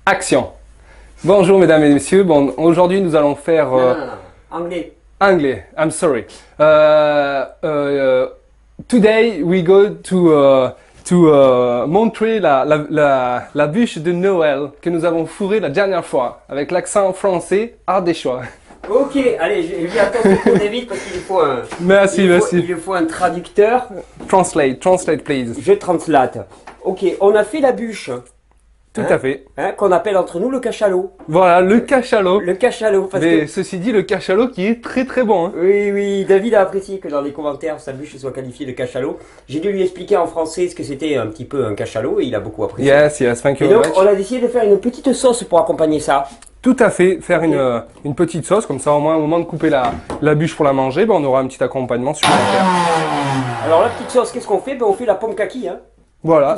Action. Bonjour mesdames et messieurs. Bon, aujourd'hui nous allons faire Non. Anglais. anglais. I'm sorry. Today we go to montrer la bûche de Noël que nous avons fourrée la dernière fois avec l'accent français ardéchois. Ok, allez, je vais attendre qu'on évite parce qu'il faut un. Merci. Il faut un traducteur. Translate please. Je translate. Ok, on a fait la bûche. Tout à fait. Qu'on appelle entre nous le cachalot. Voilà, le cachalot. Le cachalot. Parce Mais que... ceci dit, le cachalot qui est très très bon. Hein. Oui, David a apprécié que dans les commentaires sa bûche soit qualifiée de cachalot. J'ai dû lui expliquer en français ce que c'était un petit peu un cachalot et il a beaucoup apprécié. Yes, thank you Et very donc much. on a décidé de faire une petite sauce pour accompagner ça. Tout à fait, faire une petite sauce, comme ça au moins au moment de couper la bûche pour la manger, ben, on aura un petit accompagnement supplémentaire. Alors la petite sauce, qu'est-ce qu'on fait? Ben, on fait la pomme kaki, hein, Voilà,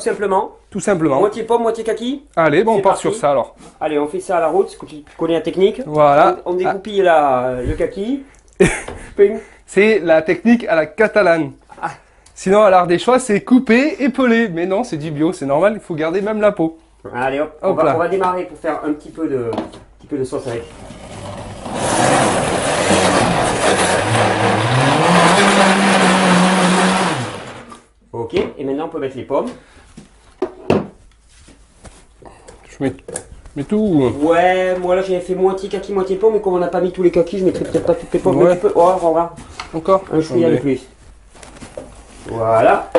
tout simplement. Moitié pomme, moitié kaki. Allez, bon, on C'est part parti. sur ça alors. Allez, on fait ça à la route, tu connais la technique. Voilà. On dégoupille le kaki. Ping. C'est la technique à la catalane. Sinon à l'ardéchois c'est couper et peler, mais non c'est du bio, c'est normal, il faut garder même la peau. Allez hop, Hop on là. va démarrer pour faire un petit peu de sauce avec. Ok, et maintenant on peut mettre les pommes. Je mets tout. Ouais, moi là j'avais fait moitié kaki, moitié pomme, mais comme on n'a pas mis tous les kakis, je mettrai peut-être pas toutes les pommes, Ouais. mais tu peux... Oh, on va. Encore Un chouïa de plus. Voilà.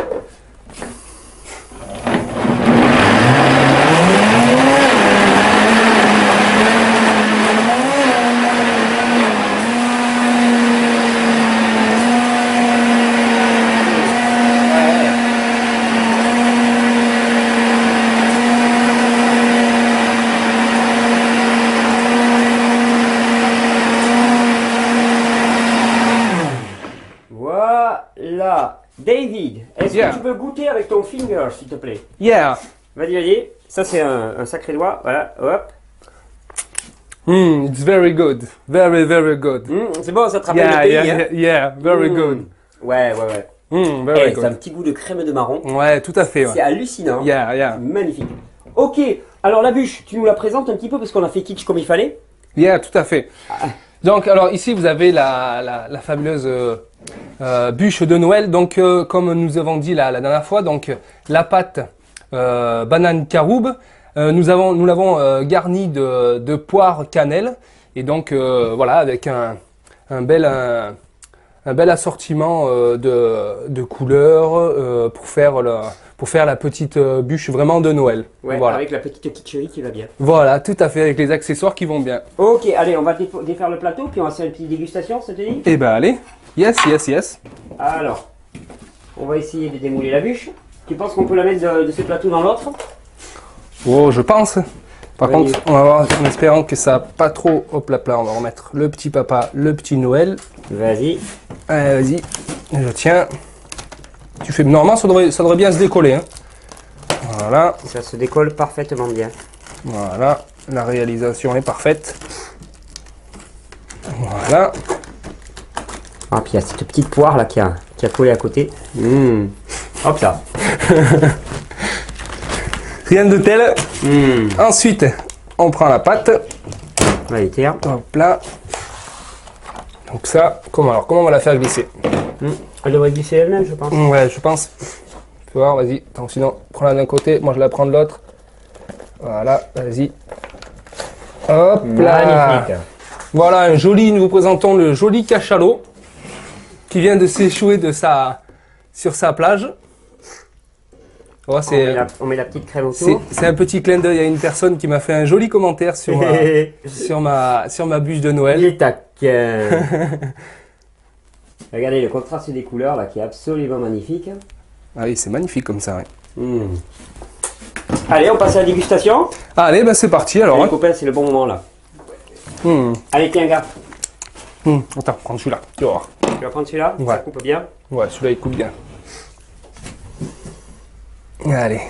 Voilà. David, est-ce Yeah. que tu peux goûter avec ton finger, s'il te plaît? Yeah. Vas-y. Ça, c'est un sacré doigt. Voilà, hop. It's very good. Very good. C'est bon, ça te rappelle le pays, hein? Yeah, very good. Ouais. Very C'est un good. petit goût de crème de marron. Ouais, tout à fait. C'est Ouais. hallucinant. Yeah. Magnifique. Ok, alors la bûche, tu nous la présentes un petit peu parce qu'on a fait kitsch comme il fallait. Yeah, tout à fait. Donc, alors ici, vous avez la fabuleuse bûche de Noël. Donc, comme nous avons dit la dernière fois, donc la pâte banane caroube, nous l'avons garnie de poire cannelle. Et donc, voilà, avec un bel assortiment de couleurs pour faire la petite bûche vraiment de Noël. Ouais, Voilà. avec la petite kitscherie qui va bien. Voilà, tout à fait, avec les accessoires qui vont bien. Ok, allez, on va défaire le plateau, puis on va faire une petite dégustation, ça te dit? Eh ben allez, yes. Alors, on va essayer de démouler la bûche. Tu penses qu'on peut la mettre de ce plateau dans l'autre? Oh, je pense. Par Oui. contre, on va voir en espérant que ça n'a pas trop. Hop là, on va remettre le petit papa, le petit Noël. Vas-y. Allez, vas-y, je tiens. Tu fais. Normalement, ça devrait bien se décoller. Hein. Voilà, Ça se décolle parfaitement bien. voilà. La réalisation est parfaite. Voilà. Ah, puis il y a cette petite poire là qui a collé à côté. Hop là. Rien de tel. Ensuite, on prend la pâte. Allez, tiens. Hop là. Donc ça, comment on va la faire glisser? Elle devrait glisser elle-même, je pense. Ouais, je pense. Tu peux voir, vas-y. Attends, sinon, prends-la d'un côté, moi je la prends de l'autre. Voilà, vas-y. Hop là. Magnifique. Voilà, nous vous présentons le joli cachalot qui vient de s'échouer sur sa plage. Oh, On met la petite crème autour. c'est un petit clin d'œil à une personne qui m'a fait un joli commentaire sur ma bûche de Noël. Il est taquin. Regardez le contraste des couleurs là qui est absolument magnifique. Ah oui, c'est magnifique comme ça. Ouais. Allez, on passe à la dégustation. Allez, bah c'est parti alors. Allez, Hein. copain, c'est le bon moment là. Allez, tiens, gars. Attends, prends celui-là. Tu vas voir. Tu vas prendre celui-là? Ouais. Ça coupe bien. Ouais, celui-là il coupe bien. Allez.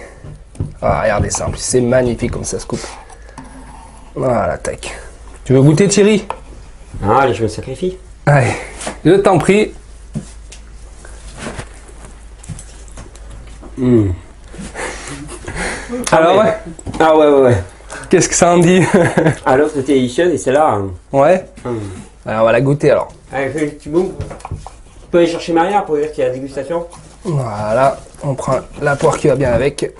Ah, regardez ça, en plus c'est magnifique comme ça se coupe. Voilà, tac. Tu veux goûter Thierry? Ah, allez, je me sacrifie. Allez, je t'en prie. Alors ouais. Ah ouais. Qu'est-ce que ça en dit? Ah, l'autre c'était Edition et celle-là. Hein. Ouais. Hum. Alors, on va la goûter alors. Allez, fais le petit boum. Tu peux aller chercher Maria pour dire qu'il y a la dégustation. Voilà, on prend la poire qui va bien avec.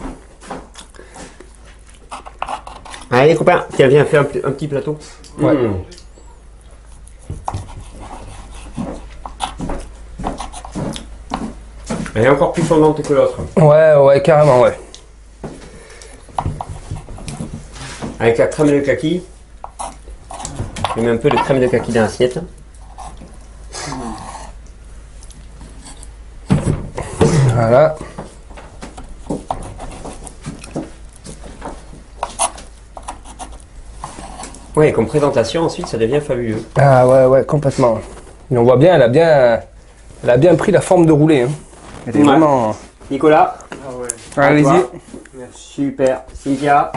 Allez, copains, tiens, viens faire un petit plateau. Ouais. Elle est encore plus fondante que l'autre. Ouais, carrément, ouais. Avec la crème de kaki. Je mets un peu de crème de kaki dans l'assiette. Voilà. Ouais, comme présentation, ensuite, ça devient fabuleux. Ah ouais, complètement. Et on voit bien, elle a bien pris la forme de roulé. Hein. Elle est Ouais. vraiment... Nicolas. Allez-y. toi. Super. Cynthia,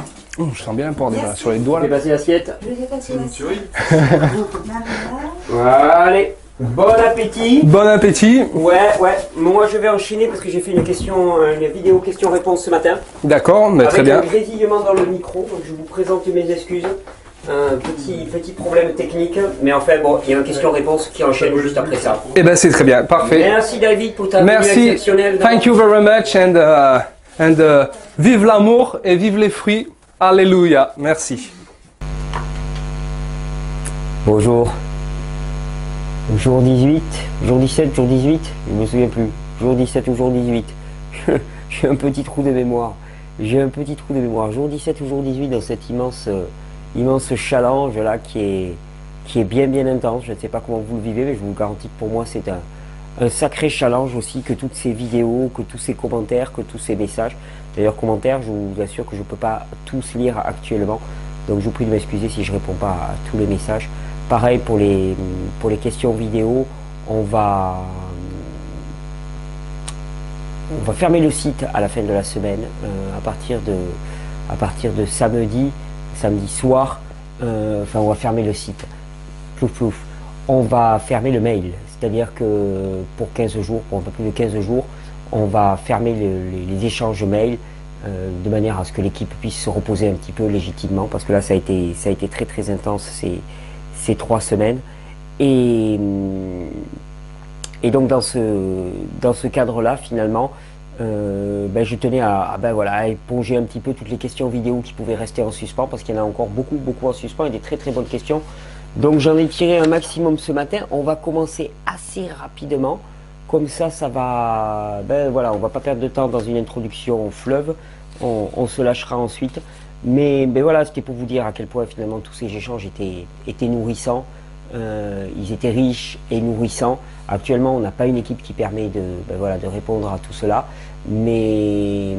Je sens bien la porc déjà sur les doigts. fais Là. passer l'assiette. Je vais passer la tuerie. Allez, bon appétit. Bon appétit. Ouais. Moi, je vais enchaîner parce que j'ai fait une vidéo question-réponse ce matin. D'accord, mais très Avec bien. un grésillement dans le micro, donc je vous présente mes excuses. Un petit problème technique, mais enfin bon, il y a une question-réponse qui enchaîne juste après ça. Eh ben c'est très bien, parfait. Merci David pour ta venue Merci. exceptionnelle. Thank you very much and vive l'amour et vive les fruits. Alléluia. Merci. Bonjour. Jour 18, jour 17, jour 18, je me souviens plus. Jour 17 ou jour 18. J'ai un petit trou de mémoire. Jour 17 ou jour 18 dans cet immense challenge là qui est bien intense. Je ne sais pas comment vous le vivez, mais je vous garantis que pour moi c'est un sacré challenge aussi, que toutes ces vidéos, que tous ces commentaires, que tous ces messages. D'ailleurs, commentaires, je vous assure que je ne peux pas tous lire actuellement. Donc je vous prie de m'excuser si je ne réponds pas à tous les messages. Pareil pour les questions vidéo, on va fermer le site à la fin de la semaine, à partir de samedi soir, on va fermer le site. Plouf. On va fermer le mail, c'est-à-dire que pour 15 jours, pour un peu plus de 15 jours, on va fermer les échanges mail de manière à ce que l'équipe puisse se reposer un petit peu légitimement, parce que là ça a été très intense ces 3 semaines. Et donc dans ce cadre-là, finalement, je tenais à éponger un petit peu toutes les questions vidéo qui pouvaient rester en suspens, parce qu'il y en a encore beaucoup en suspens et des très bonnes questions. Donc j'en ai tiré un maximum ce matin. On va commencer assez rapidement, comme ça va, on va pas perdre de temps dans une introduction fleuve, on se lâchera ensuite. Mais voilà, c'était pour vous dire à quel point finalement tous ces échanges étaient nourrissants. Ils étaient riches et nourrissants. Actuellement, on n'a pas une équipe qui permet de répondre à tout cela, mais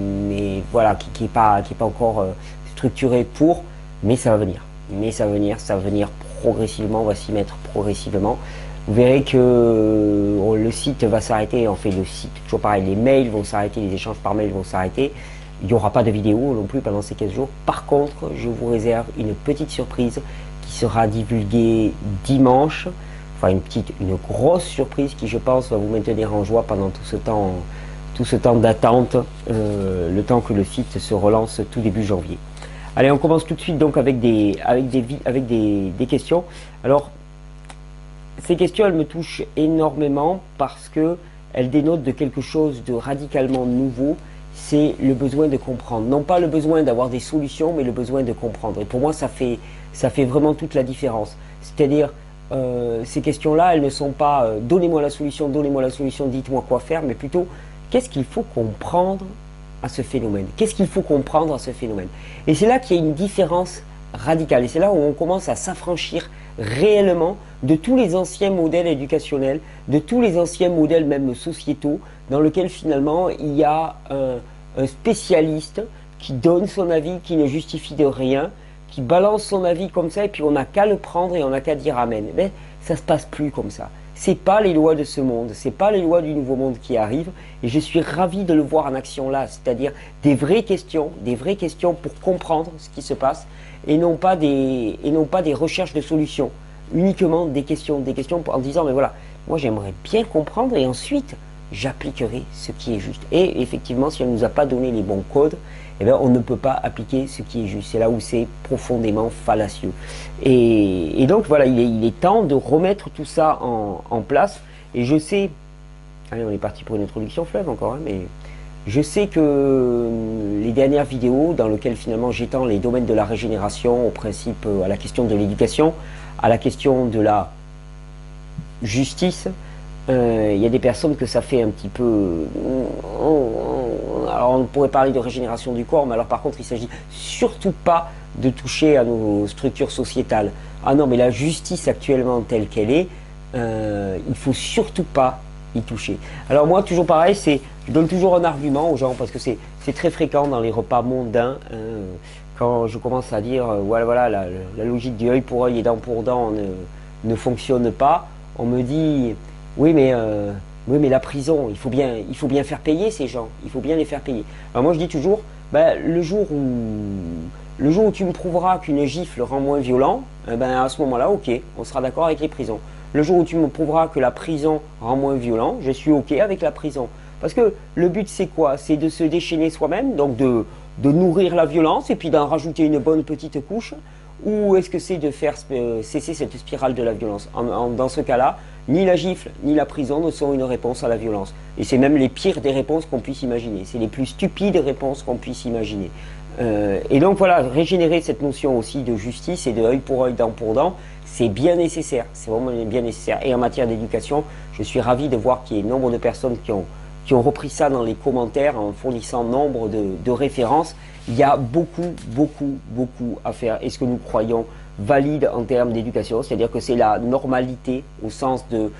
voilà, qui n'est pas encore structuré pour, mais ça va venir progressivement, on va s'y mettre progressivement. Vous verrez que le site va s'arrêter, en fait le site, toujours pareil, les mails vont s'arrêter, les échanges par mail vont s'arrêter. Il n'y aura pas de vidéo non plus pendant ces 15 jours. Par contre, je vous réserve une petite surprise qui sera divulguée dimanche. Enfin, une grosse surprise qui, je pense, va vous maintenir en joie pendant tout ce temps d'attente, le temps que le site se relance tout début janvier. Allez, on commence tout de suite donc avec des questions. Alors, ces questions, elles me touchent énormément parce que elles dénotent de quelque chose de radicalement nouveau. C'est le besoin de comprendre. Non pas le besoin d'avoir des solutions, mais le besoin de comprendre. Et pour moi, ça fait vraiment toute la différence. C'est-à-dire, ces questions-là, elles ne sont pas donnez-moi la solution, dites-moi quoi faire, mais plutôt qu'est-ce qu'il faut comprendre à ce phénomène? Qu'est-ce qu'il faut comprendre à ce phénomène? Et c'est là qu'il y a une différence radicale. Et c'est là où on commence à s'affranchir réellement de tous les anciens modèles éducationnels, de tous les anciens modèles même sociétaux, dans lesquels finalement il y a un spécialiste qui donne son avis, qui ne justifie de rien, qui balance son avis comme ça, et puis on n'a qu'à le prendre et on n'a qu'à dire amen. Mais ça se passe plus comme ça. C'est pas les lois de ce monde, c'est pas les lois du nouveau monde qui arrivent, et je suis ravi de le voir en action là, c'est-à-dire des vraies questions pour comprendre ce qui se passe, et non pas des recherches de solutions, uniquement des questions en disant mais voilà, moi j'aimerais bien comprendre, et ensuite j'appliquerai ce qui est juste. Et effectivement, si elle ne nous a pas donné les bons codes, eh bien, on ne peut pas appliquer ce qui est juste. C'est là où c'est profondément fallacieux. Et donc voilà, il est temps de remettre tout ça en place. Et je sais, allez, on est parti pour une introduction fleuve encore, hein, mais je sais que les dernières vidéos dans lesquelles finalement j'étends les domaines de la régénération, au principe, à la question de l'éducation, à la question de la justice, il y a des personnes que ça fait un petit peu... Alors on pourrait parler de régénération du corps, mais alors par contre il ne s'agit surtout pas de toucher à nos structures sociétales. Ah non, mais la justice actuellement telle qu'elle est, il ne faut surtout pas y toucher. Alors moi, toujours pareil, je donne toujours un argument aux gens, parce que c'est très fréquent dans les repas mondains, quand je commence à dire, voilà, la logique du œil pour œil et dent pour dent ne fonctionne pas, on me dit, oui mais la prison, il faut bien faire payer ces gens, il faut bien les faire payer. Alors moi je dis toujours, le jour où tu me prouveras qu'une gifle rend moins violent, à ce moment-là, ok, on sera d'accord avec les prisons. Le jour où tu me prouveras que la prison rend moins violent, je suis ok avec la prison. Parce que le but c'est quoi? C'est de se déchaîner soi-même, donc de nourrir la violence et puis d'en rajouter une bonne petite couche. Ou est-ce que c'est de faire cesser cette spirale de la violence? Dans ce cas-là, ni la gifle ni la prison ne sont une réponse à la violence. Et c'est même les pires des réponses qu'on puisse imaginer. C'est les plus stupides réponses qu'on puisse imaginer. Et donc voilà, régénérer cette notion aussi de justice et de œil pour œil, dent pour dent, c'est bien nécessaire. C'est vraiment bien nécessaire. Et en matière d'éducation, je suis ravi de voir qu'il y a nombre de personnes qui ont repris ça dans les commentaires en fournissant nombre de références. Il y a beaucoup à faire. Et ce que nous croyons valide en termes d'éducation, c'est-à-dire que c'est la normalité au sens de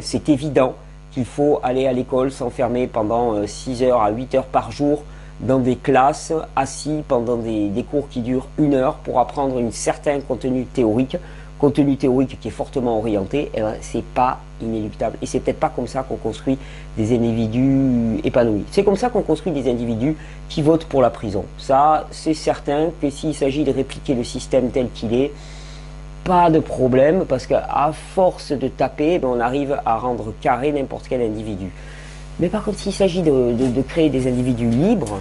c'est évident qu'il faut aller à l'école, s'enfermer pendant 6 heures à 8 heures par jour dans des classes, assis pendant des cours qui durent 1 heure pour apprendre un certain contenu théorique qui est fortement orienté, c'est pas inéluctable. Et c'est peut-être pas comme ça qu'on construit des individus épanouis. C'est comme ça qu'on construit des individus qui votent pour la prison. Ça, c'est certain que s'il s'agit de répliquer le système tel qu'il est, pas de problème, parce qu'à force de taper, on arrive à rendre carré n'importe quel individu. Mais par contre, s'il s'agit de créer des individus libres,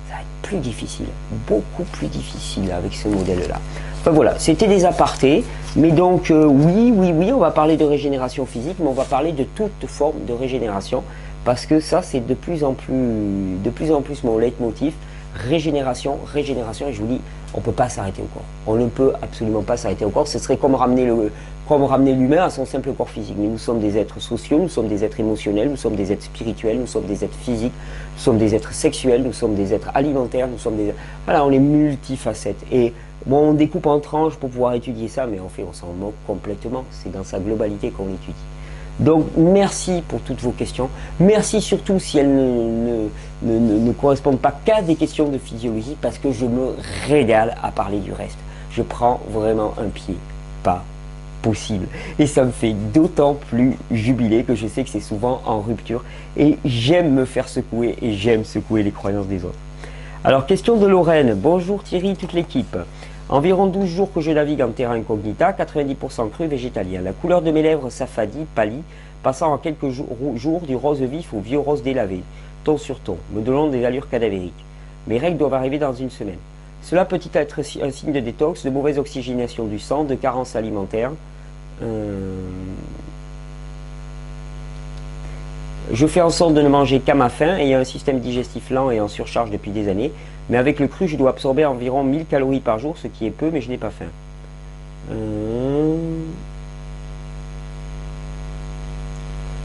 ça va être plus difficile, beaucoup plus difficile avec ce modèle-là. Enfin voilà, c'était des apartés, mais donc oui, on va parler de régénération physique, mais on va parler de toute forme de régénération, parce que ça, c'est de plus en plus mon leitmotiv, régénération, et je vous dis, on ne peut pas s'arrêter au corps. On ne peut absolument pas s'arrêter au corps. Ce serait comme ramener l'humain à son simple corps physique. Mais nous sommes des êtres sociaux, nous sommes des êtres émotionnels, nous sommes des êtres spirituels, nous sommes des êtres physiques, nous sommes des êtres sexuels, nous sommes des êtres alimentaires, nous sommes des... Voilà, on est multifacettes. Et bon, on découpe en tranches pour pouvoir étudier ça, mais en fait, on s'en moque complètement. C'est dans sa globalité qu'on l'étudie. Donc, merci pour toutes vos questions. Merci surtout si elles ne correspondent pas qu'à des questions de physiologie, parce que je me régale à parler du reste. Je prends vraiment un pied, pas possible. Et ça me fait d'autant plus jubiler que je sais que c'est souvent en rupture. Et j'aime me faire secouer et j'aime secouer les croyances des autres. Alors, question de Lorraine. Bonjour Thierry, toute l'équipe. Environ 12 jours que je navigue en terra incognita, 90% cru végétalien. La couleur de mes lèvres s'affadit, pâlit, passant en quelques jours du rose vif au vieux rose délavé, ton sur ton, me donnant des allures cadavériques. Mes règles doivent arriver dans une semaine. Cela peut-il être un signe de détox, de mauvaise oxygénation du sang, de carence alimentaire? Je fais en sorte de ne manger qu'à ma faim, ayant un système digestif lent et en surcharge depuis des années. Mais avec le cru, je dois absorber environ 1000 calories par jour, ce qui est peu, mais je n'ai pas faim.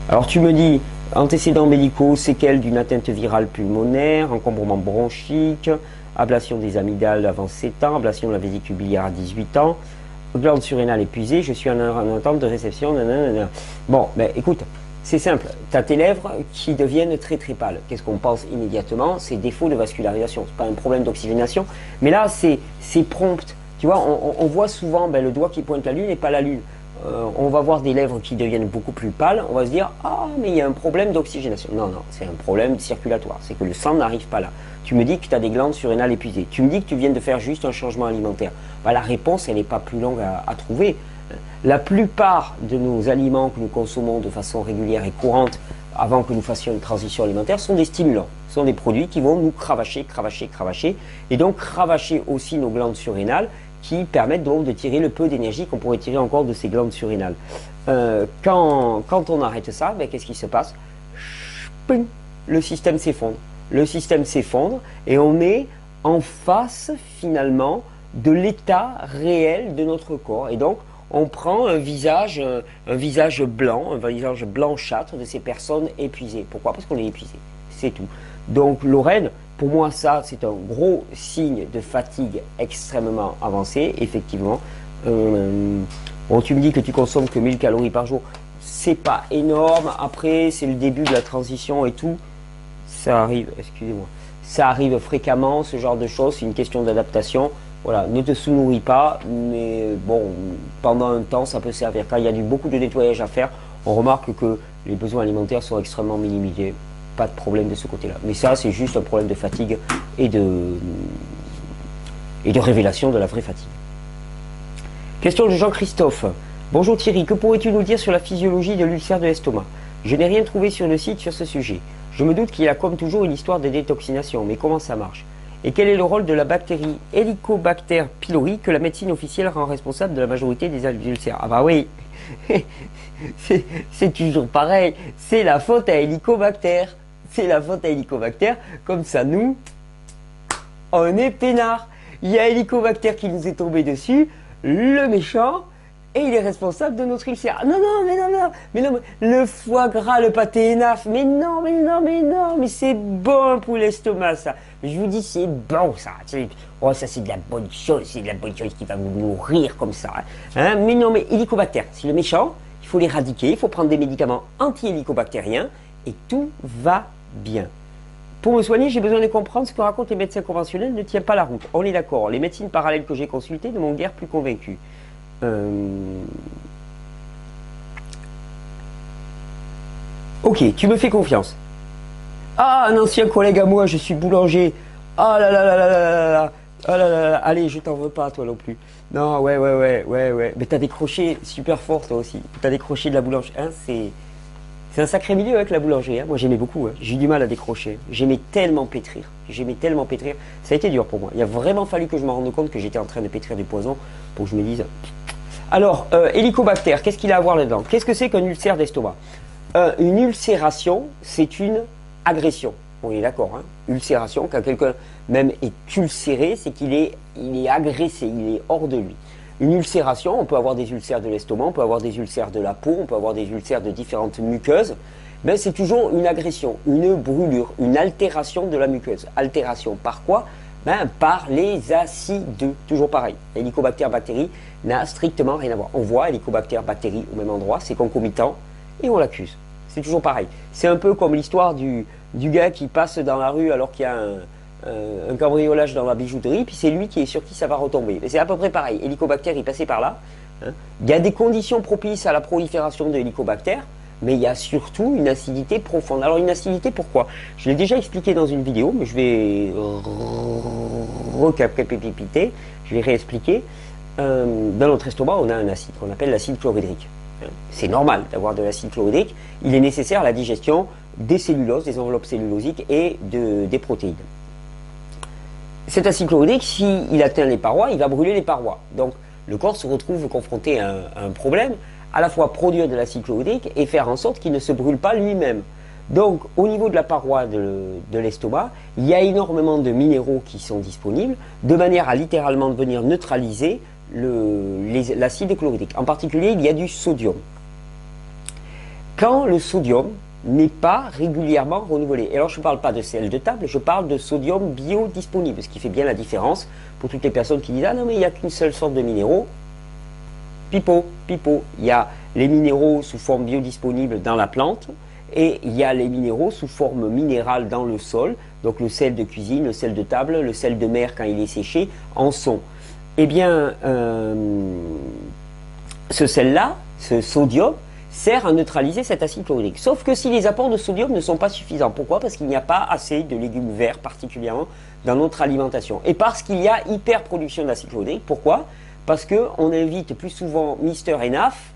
Alors tu me dis, antécédents médicaux, séquelles d'une atteinte virale pulmonaire, encombrement bronchique, ablation des amygdales avant 7 ans, ablation de la vésicule biliaire à 18 ans, glande surrénale épuisée, je suis en attente de réception. Nanana. Bon, ben écoute, c'est simple, tu as tes lèvres qui deviennent très pâles. Qu'est-ce qu'on pense immédiatement? C'est défaut de vascularisation, c'est pas un problème d'oxygénation. Mais là, c'est prompt. Tu vois, on voit souvent le doigt qui pointe la lune et pas la lune. On va voir des lèvres qui deviennent beaucoup plus pâles. On va se dire, ah, mais il y a un problème d'oxygénation. Non, c'est un problème circulatoire. C'est que le sang n'arrive pas là. Tu me dis que tu as des glandes surrénales épuisées. Tu me dis que tu viens de faire juste un changement alimentaire. La réponse, elle n'est pas plus longue à trouver. La plupart de nos aliments que nous consommons de façon régulière et courante avant que nous fassions une transition alimentaire, sont des stimulants. Ce sont des produits qui vont nous cravacher, cravacher, cravacher, et donc cravacher aussi nos glandes surrénales, qui permettent donc de tirer le peu d'énergie qu'on pourrait tirer encore de ces glandes surrénales. Quand on arrête ça, ben, qu'est-ce qui se passe? Chping, le système s'effondre. Le système s'effondre et on est en face finalement de l'état réel de notre corps. Et donc on prend un visage blanc, un visage blanchâtre de ces personnes épuisées. Pourquoi? Parce qu'on est épuisé. C'est tout. Donc Lorraine, pour moi ça c'est un gros signe de fatigue extrêmement avancée, effectivement. Bon, tu me dis que tu consommes que 1000 calories par jour. C'est pas énorme. Après, c'est le début de la transition et tout. Ça arrive, excusez-moi. Ça arrive fréquemment, ce genre de choses. C'est une question d'adaptation. Voilà, ne te sous-nourris pas. Mais bon, pendant un temps, ça peut servir. Quand il y a beaucoup de nettoyage à faire, on remarque que les besoins alimentaires sont extrêmement minimisés. Pas de problème de ce côté-là. Mais ça, c'est juste un problème de fatigue et de révélation de la vraie fatigue. Question de Jean-Christophe. Bonjour Thierry, que pourrais-tu nous dire sur la physiologie de l'ulcère de l'estomac? Je n'ai rien trouvé sur le site sur ce sujet. Je me doute qu'il y a comme toujours une histoire de détoxination, mais comment ça marche? Et quel est le rôle de la bactérie Helicobacter pylori que la médecine officielle rend responsable de la majorité des ulcères? Ah bah oui, c'est toujours pareil, c'est la faute à Helicobacter. C'est la faute à Helicobacter, comme ça nous, on est peinard. Il y a Helicobacter qui nous est tombé dessus, le méchant, et il est responsable de notre ulcère. Non, non, mais non, non, mais non, le foie gras, le pâté énaf, mais non, mais non, mais non, mais c'est bon pour l'estomac, ça. Je vous dis, c'est bon, ça. Oh, ça, c'est de la bonne chose, c'est de la bonne chose qui va vous nourrir comme ça. Hein, mais non, mais Helicobacter, c'est le méchant, il faut l'éradiquer, il faut prendre des médicaments anti-hélicobactériens, et tout va bien. Pour me soigner, j'ai besoin de comprendre ce que racontent les médecins conventionnels ne tient pas la route. On est d'accord, les médecines parallèles que j'ai consultées ne m'ont guère plus convaincu. Ok, tu me fais confiance. Ah, un ancien collègue à moi, je suis boulanger. Ah là là là là là là là. Ah là là là. Allez, je t'en veux pas, toi non plus. Non, ouais. Mais t'as décroché super fort, toi aussi. T'as décroché de la boulangerie. Hein, c'est un sacré milieu avec la boulangerie. Hein. Moi, j'aimais beaucoup. Hein. J'ai eu du mal à décrocher. J'aimais tellement pétrir. Ça a été dur pour moi. Il a vraiment fallu que je me rende compte que j'étais en train de pétrir du poison pour que je me dise. Alors, Helicobacter, qu'est-ce qu'il a à voir là-dedans? Qu'est-ce que c'est qu'un ulcère d'estomac? Une ulcération, c'est une agression. On est d'accord. Hein. Ulcération, quand quelqu'un même est ulcéré, c'est qu'il est agressé, il est hors de lui. Une ulcération, on peut avoir des ulcères de l'estomac, on peut avoir des ulcères de la peau, on peut avoir des ulcères de différentes muqueuses, mais c'est toujours une agression, une brûlure, une altération de la muqueuse. Altération par quoi? Par les acides, toujours pareil. Helicobacter bactérie n'a strictement rien à voir. On voit Helicobacter bactérie au même endroit, c'est concomitant, et on l'accuse. C'est toujours pareil. C'est un peu comme l'histoire du gars qui passe dans la rue alors qu'il y a un cambriolage dans la bijouterie, puis c'est lui qui est sur qui ça va retomber. C'est à peu près pareil. Helicobacter, il passait par là. Hein. Il y a des conditions propices à la prolifération de Helicobacter, mais il y a surtout une acidité profonde. Alors une acidité, pourquoi? Je l'ai déjà expliqué dans une vidéo, mais je vais recapiter, je vais réexpliquer. Dans notre estomac, on a un acide qu'on appelle l'acide chlorhydrique. C'est normal d'avoir de l'acide chlorhydrique. Il est nécessaire à la digestion des celluloses, des enveloppes cellulosiques et des protéines. Cet acide chlorhydrique, s'il atteint les parois, il va brûler les parois. Donc le corps se retrouve confronté à un problème, à la fois produire de l'acide chlorhydrique et faire en sorte qu'il ne se brûle pas lui-même. Donc au niveau de la paroi de l'estomac, il y a énormément de minéraux qui sont disponibles, de manière à littéralement venir neutraliser l'acide chlorhydrique. En particulier, il y a du sodium. Quand le sodium n'est pas régulièrement renouvelé. Et alors je ne parle pas de sel de table, je parle de sodium biodisponible, ce qui fait bien la différence pour toutes les personnes qui disent « Ah non mais il n'y a qu'une seule sorte de minéraux ». Pipeau. Il y a les minéraux sous forme biodisponible dans la plante et il y a les minéraux sous forme minérale dans le sol. Donc le sel de cuisine, le sel de table, le sel de mer quand il est séché en sont. Eh bien, ce sel-là, ce sodium, sert à neutraliser cet acide chlorhydrique. Sauf que si les apports de sodium ne sont pas suffisants. Pourquoi? Parce qu'il n'y a pas assez de légumes verts particulièrement dans notre alimentation. Et parce qu'il y a hyperproduction d'acide chlorhydrique. Pourquoi? Parce qu'on invite plus souvent Mister Enaf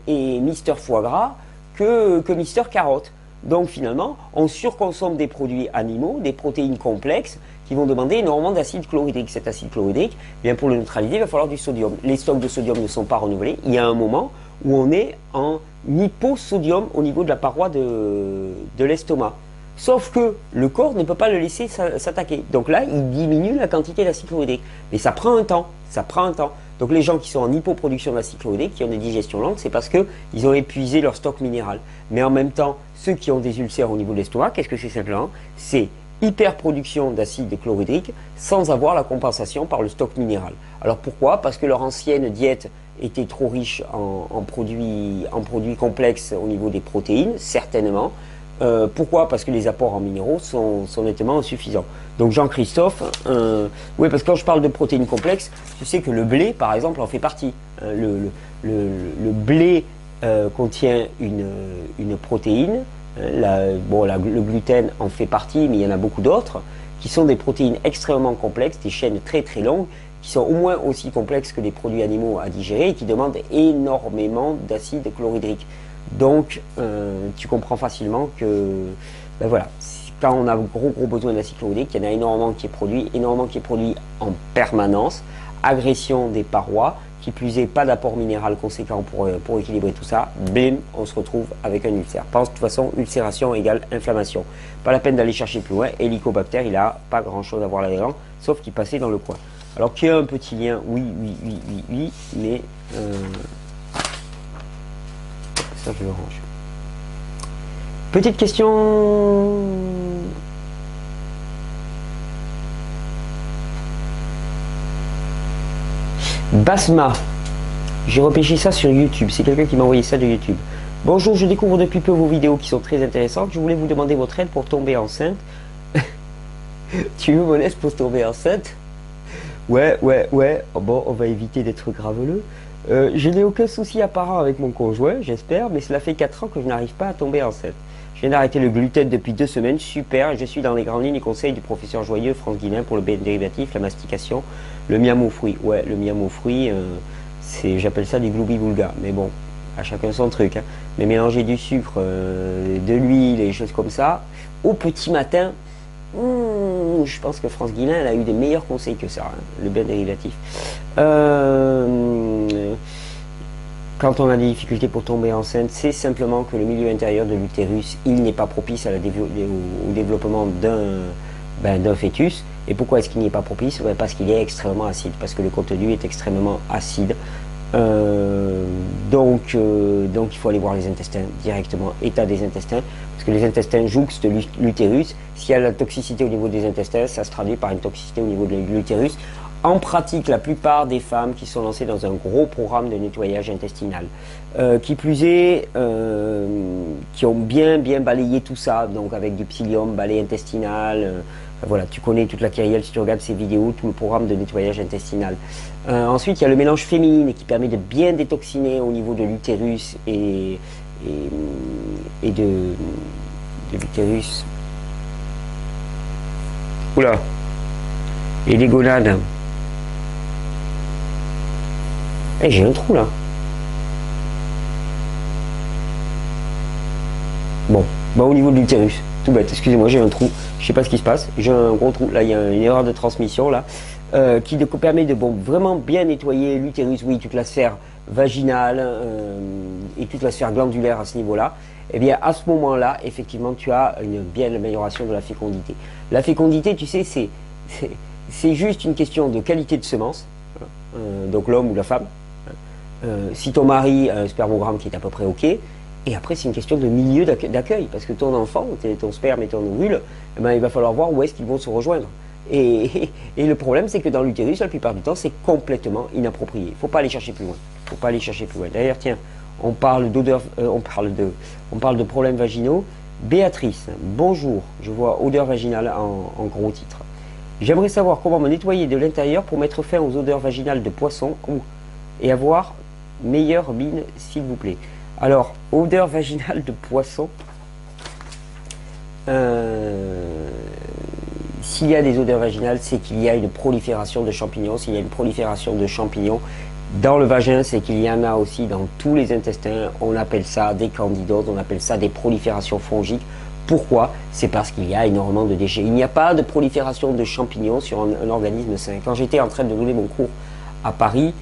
et Mister Foie Gras que Mister Carotte. Donc finalement, on surconsomme des produits animaux, des protéines complexes qui vont demander énormément d'acide chlorhydrique. Cet acide chlorhydrique, eh bien pour le neutraliser, il va falloir du sodium. Les stocks de sodium ne sont pas renouvelés. Il y a un moment où on est en hyposodium au niveau de la paroi de l'estomac. Sauf que le corps ne peut pas le laisser s'attaquer. Donc là, il diminue la quantité d'acide chlorhydrique. Mais ça prend un temps. Ça prend un temps. Donc les gens qui sont en hypoproduction d'acide chlorhydrique, qui ont des digestions lentes, c'est parce qu'ils ont épuisé leur stock minéral. Mais en même temps, ceux qui ont des ulcères au niveau de l'estomac, qu'est-ce que c'est simplement? C'est hyperproduction d'acide chlorhydrique sans avoir la compensation par le stock minéral. Alors pourquoi? Parce que leur ancienne diète était trop riche en produits complexes au niveau des protéines, certainement. Pourquoi? Parce que les apports en minéraux sont nettement insuffisants. Donc Jean-Christophe, oui, parce que quand je parle de protéines complexes, tu sais que le blé, par exemple, en fait partie. Le blé contient une protéine, le gluten en fait partie, mais il y en a beaucoup d'autres, qui sont des protéines extrêmement complexes, des chaînes très très longues, qui sont au moins aussi complexes que les produits animaux à digérer et qui demandent énormément d'acide chlorhydrique. Donc, tu comprends facilement que, ben voilà, quand on a gros besoin d'acide chlorhydrique, il y en a énormément qui est produit en permanence, agression des parois, qui plus est pas d'apport minéral conséquent pour équilibrer tout ça, bim, on se retrouve avec un ulcère. Pense de toute façon, ulcération égale inflammation. Pas la peine d'aller chercher plus loin, Hélicobacter, il a pas grand chose à voir là-dedans, sauf qu'il passait dans le coin. Alors qu'il y a un petit lien, oui, mais... ça je le range. Petite question. Basma. J'ai repêché ça sur YouTube. C'est quelqu'un qui m'a envoyé ça de YouTube. Bonjour, je découvre depuis peu vos vidéos qui sont très intéressantes. Je voulais vous demander votre aide pour tomber enceinte. Tu veux mon aide pour tomber enceinte? Ouais. Oh bon, on va éviter d'être graveleux. Je n'ai aucun souci apparent avec mon conjoint, j'espère, mais cela fait 4 ans que je n'arrive pas à tomber enceinte. Je viens d'arrêter le gluten depuis 2 semaines, super, je suis dans les grandes lignes et conseils du professeur Joyeux, France Guillain, pour le dérivatif, la mastication, le miam aux fruits. Ouais, le miam aux fruits, j'appelle ça du gloubi-boulga, mais bon, à chacun son truc. Hein. Mais mélanger du sucre, de l'huile et des choses comme ça, au petit matin, je pense que France Guillain, elle a eu des meilleurs conseils que ça, hein, le bien dérivatif. Quand on a des difficultés pour tomber enceinte, c'est simplement que le milieu intérieur de l'utérus, il n'est pas propice au développement d'un fœtus. Et pourquoi est-ce qu'il n'y est pas propice? Parce qu'il est extrêmement acide, parce que le contenu est extrêmement acide. Donc il faut aller voir les intestins directement, état des intestins, parce que les intestins jouxtent l'utérus. S'il y a la toxicité au niveau des intestins, ça se traduit par une toxicité au niveau de l'utérus. En pratique, la plupart des femmes qui sont lancées dans un gros programme de nettoyage intestinal, qui plus est, qui ont bien balayé tout ça, donc avec du psyllium, balai intestinal, voilà, tu connais toute la kyrielle si tu regardes ces vidéos, tout le programme de nettoyage intestinal. Ensuite, il y a le mélange féminine qui permet de bien détoxiner au niveau de l'utérus et de l'utérus. Oula, et des gonades. Eh, j'ai un trou là. Bon, bah au niveau de l'utérus, tout bête, excusez-moi, j'ai un trou, je sais pas ce qui se passe, j'ai un gros trou, là il y a une erreur de transmission là, qui permet de vraiment bien nettoyer l'utérus, oui, toute la sphère vaginale et toute la sphère glandulaire à ce niveau-là. Et bien à ce moment-là, effectivement, tu as une belle amélioration de la fécondité. La fécondité, tu sais, c'est juste une question de qualité de semence, donc l'homme ou la femme. Si ton mari a un spermogramme qui est à peu près ok, et après c'est une question de milieu d'accueil, parce que ton enfant, ton sperme et ton ovule, eh ben, il va falloir voir où est-ce qu'ils vont se rejoindre. Et le problème, c'est que dans l'utérus, la plupart du temps, c'est complètement inapproprié. Il ne faut pas aller chercher plus loin. Faut pas aller chercher plus loin. D'ailleurs, tiens, on parle d'odeur, on parle de problèmes vaginaux. Béatrice, bonjour, je vois odeur vaginale en gros titre. J'aimerais savoir comment me nettoyer de l'intérieur pour mettre fin aux odeurs vaginales de poisson et avoir meilleure mine, s'il vous plaît. Alors, odeur vaginale de poisson. s'il y a des odeurs vaginales, c'est qu'il y a une prolifération de champignons. S'il y a une prolifération de champignons dans le vagin, c'est qu'il y en a aussi dans tous les intestins. On appelle ça des candidoses, on appelle ça des proliférations fongiques. Pourquoi? C'est parce qu'il y a énormément de déchets. Il n'y a pas de prolifération de champignons sur un organisme sain. Quand j'étais en train de donner mon cours à Paris,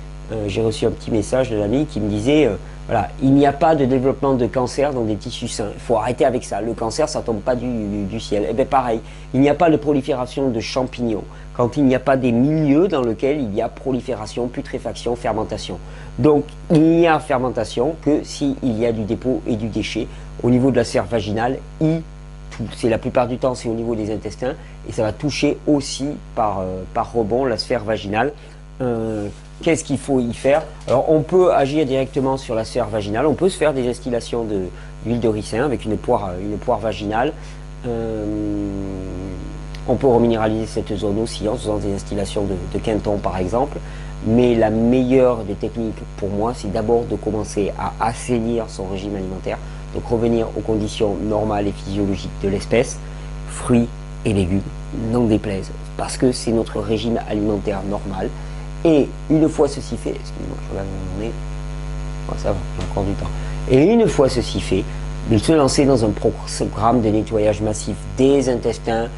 j'ai reçu un petit message de l'ami qui me disait voilà, il n'y a pas de développement de cancer dans des tissus sains. Il faut arrêter avec ça. Le cancer, ça ne tombe pas du ciel. Et bien pareil, il n'y a pas de prolifération de champignons quand il n'y a pas des milieux dans lesquels il y a prolifération, putréfaction, fermentation. Donc il n'y a fermentation que s'il y a du dépôt et du déchet. Au niveau de la sphère vaginale, c'est la plupart du temps c'est au niveau des intestins et ça va toucher aussi par rebond la sphère vaginale. Qu'est-ce qu'il faut y faire? Alors on peut agir directement sur la sphère vaginale, on peut se faire des distillations d'huile de ricin avec une poire vaginale. On peut reminéraliser cette zone aussi en faisant des distillations de Quinton par exemple. Mais la meilleure des techniques pour moi, c'est d'abord de commencer à assainir son régime alimentaire, donc revenir aux conditions normales et physiologiques de l'espèce, fruits et légumes, n'en déplaise, parce que c'est notre régime alimentaire normal. Et une fois ceci fait, excusez-moi, je regarde mon nez, oh, ça va, j'ai encore du temps. Et une fois ceci fait, de se lancer dans un programme de nettoyage massif des intestins,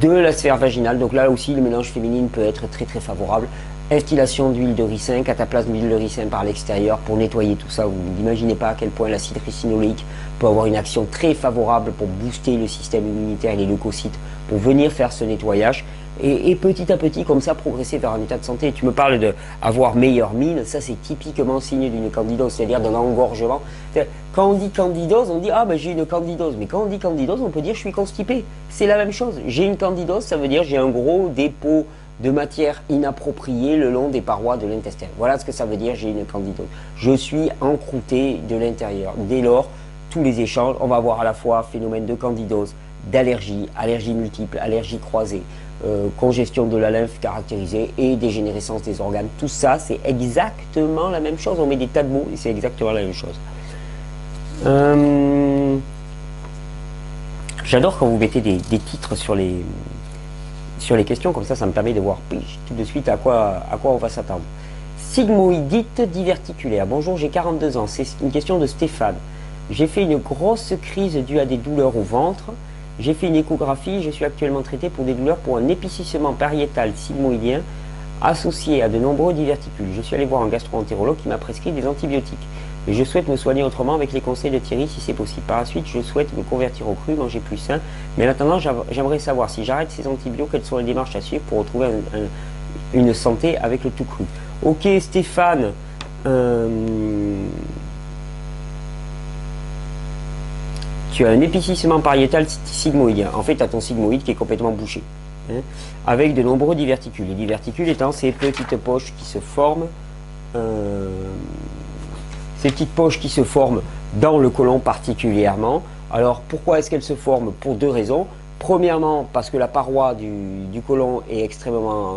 de la sphère vaginale. Donc là aussi, le mélange féminine peut être très très favorable. Instillation d'huile de ricin, cataplasme d'huile de ricin par l'extérieur pour nettoyer tout ça. Vous n'imaginez pas à quel point l'acide ricinoléique peut avoir une action très favorable pour booster le système immunitaire et les leucocytes pour venir faire ce nettoyage. Et petit à petit, comme ça, progresser vers un état de santé. Tu me parles d'avoir meilleure mine, ça c'est typiquement signe d'une candidose, c'est-à-dire d'un engorgement. Quand on dit candidose, on dit ah ben j'ai une candidose. Mais quand on dit candidose, on peut dire je suis constipé. C'est la même chose. J'ai une candidose, ça veut dire j'ai un gros dépôt de matière inappropriée le long des parois de l'intestin. Voilà ce que ça veut dire, j'ai une candidose. Je suis encrouté de l'intérieur. Dès lors, tous les échanges, on va avoir à la fois phénomène de candidose, d'allergie, allergie multiple, allergie croisée, congestion de la lymphe caractérisée et dégénérescence des organes. Tout ça, c'est exactement la même chose. On met des tas de mots et c'est exactement la même chose. J'adore quand vous mettez des titres sur les questions, comme ça me permet de voir tout de suite à quoi on va s'attendre. Sigmoïdite diverticulaire. Bonjour, j'ai 42 ans. C'est une question de Stéphane. J'ai fait une grosse crise due à des douleurs au ventre. J'ai fait une échographie. Je suis actuellement traité pour des douleurs pour un épicissement pariétal sigmoïdien associé à de nombreux diverticules. Je suis allé voir un gastro-entérologue qui m'a prescrit des antibiotiques. Mais je souhaite me soigner autrement avec les conseils de Thierry si c'est possible. Par la suite, je souhaite me convertir au cru, manger plus sain. Mais en attendant, j'aimerais savoir si j'arrête ces antibiotiques, quelles sont les démarches à suivre pour retrouver une santé avec le tout cru. Ok Stéphane, tu as un épicissement pariétal sigmoïdien. En fait, tu as ton sigmoïde qui est complètement bouché, hein, avec de nombreux diverticules. Les diverticules étant ces petites poches qui se forment, dans le côlon particulièrement. Alors, pourquoi est-ce qu'elles se forment? Pour deux raisons. Premièrement, parce que la paroi du côlon est extrêmement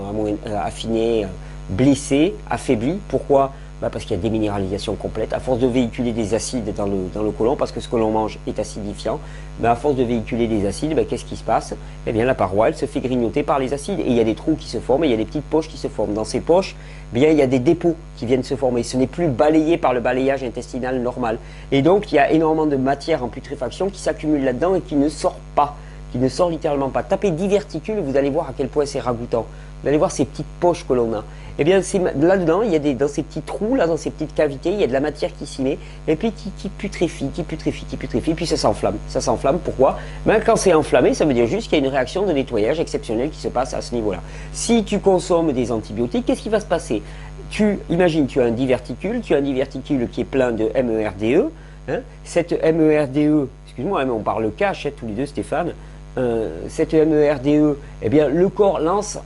affinée, blessée, affaiblie. Pourquoi? Parce qu'il y a déminéralisation complète. À force de véhiculer des acides dans le côlon, parce que ce que l'on mange est acidifiant, à force de véhiculer des acides, qu'est-ce qui se passe? Eh bien, la paroi, elle se fait grignoter par les acides. Et il y a des trous qui se forment, et il y a des petites poches qui se forment. Dans ces poches, il y a des dépôts qui viennent se former. Ce n'est plus balayé par le balayage intestinal normal. Et donc, il y a énormément de matière en putréfaction qui s'accumule là-dedans et qui ne sort pas. Qui ne sort littéralement pas. Tapez diverticules, vous allez voir à quel point c'est ragoûtant. Vous allez voir ces petites poches que l'on a. Eh bien, là-dedans, il y a dans ces petits trous, là, dans ces petites cavités, il y a de la matière qui s'y met, et puis qui putréfie, puis ça s'enflamme. Ça s'enflamme, pourquoi? Quand c'est enflammé, ça veut dire juste qu'il y a une réaction de nettoyage exceptionnelle qui se passe à ce niveau-là. Si tu consommes des antibiotiques, qu'est-ce qui va se passer? Imagine, tu as un diverticule qui est plein de MERDE, hein, cette MERDE, excuse-moi, mais on parle cash, tous les deux, Stéphane. Cette MERDE, eh bien, le corps lance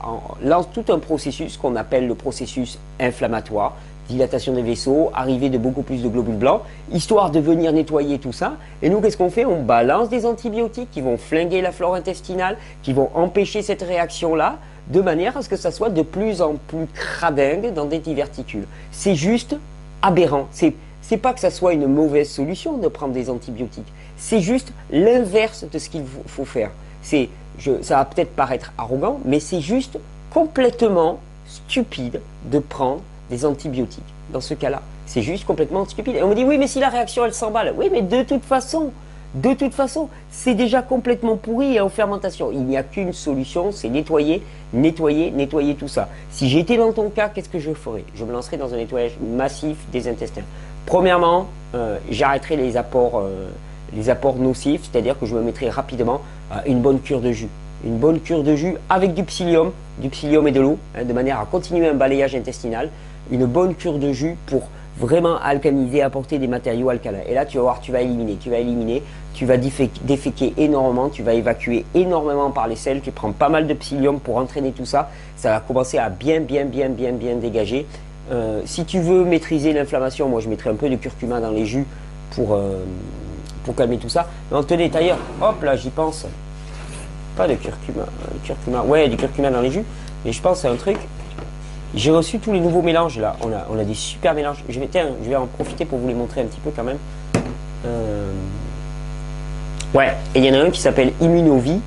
tout un processus qu'on appelle le processus inflammatoire, dilatation des vaisseaux, arrivée de beaucoup plus de globules blancs, histoire de venir nettoyer tout ça. Et nous, qu'est-ce qu'on fait? On balance des antibiotiques qui vont flinguer la flore intestinale, qui vont empêcher cette réaction-là, de manière à ce que ça soit de plus en plus cradingue dans des diverticules. C'est juste aberrant. C'est pas que ça soit une mauvaise solution de prendre des antibiotiques. C'est juste l'inverse de ce qu'il faut faire. C'est ça va peut-être paraître arrogant, mais c'est juste complètement stupide de prendre des antibiotiques. Dans ce cas-là, c'est juste complètement stupide. Et on me dit, oui, mais si la réaction, elle s'emballe. Oui, mais de toute façon, c'est déjà complètement pourri et en fermentation. Il n'y a qu'une solution, c'est nettoyer, nettoyer tout ça. Si j'étais dans ton cas, qu'est-ce que je ferais? Je me lancerais dans un nettoyage massif des intestins. Premièrement, j'arrêterai les apports nocifs, c'est-à-dire que je me mettrai rapidement une bonne cure de jus. Une bonne cure de jus avec du psyllium et de l'eau, de manière à continuer un balayage intestinal. Une bonne cure de jus pour vraiment alcaliniser, apporter des matériaux alcalins. Et là, tu vas voir, tu vas éliminer, tu vas déféquer énormément, tu vas évacuer énormément par les selles, tu prends pas mal de psyllium pour entraîner tout ça. Ça va commencer à bien dégager. Si tu veux maîtriser l'inflammation, moi je mettrai un peu de curcuma dans les jus pour calmer tout ça. Non, tenez, d'ailleurs, hop là, j'y pense. Pas de curcuma, ouais, du curcuma dans les jus, mais je pense à un truc. J'ai reçu tous les nouveaux mélanges là, on a des super mélanges. Je vais en profiter pour vous les montrer un petit peu quand même. Ouais, et il y en a un qui s'appelle Immunovie.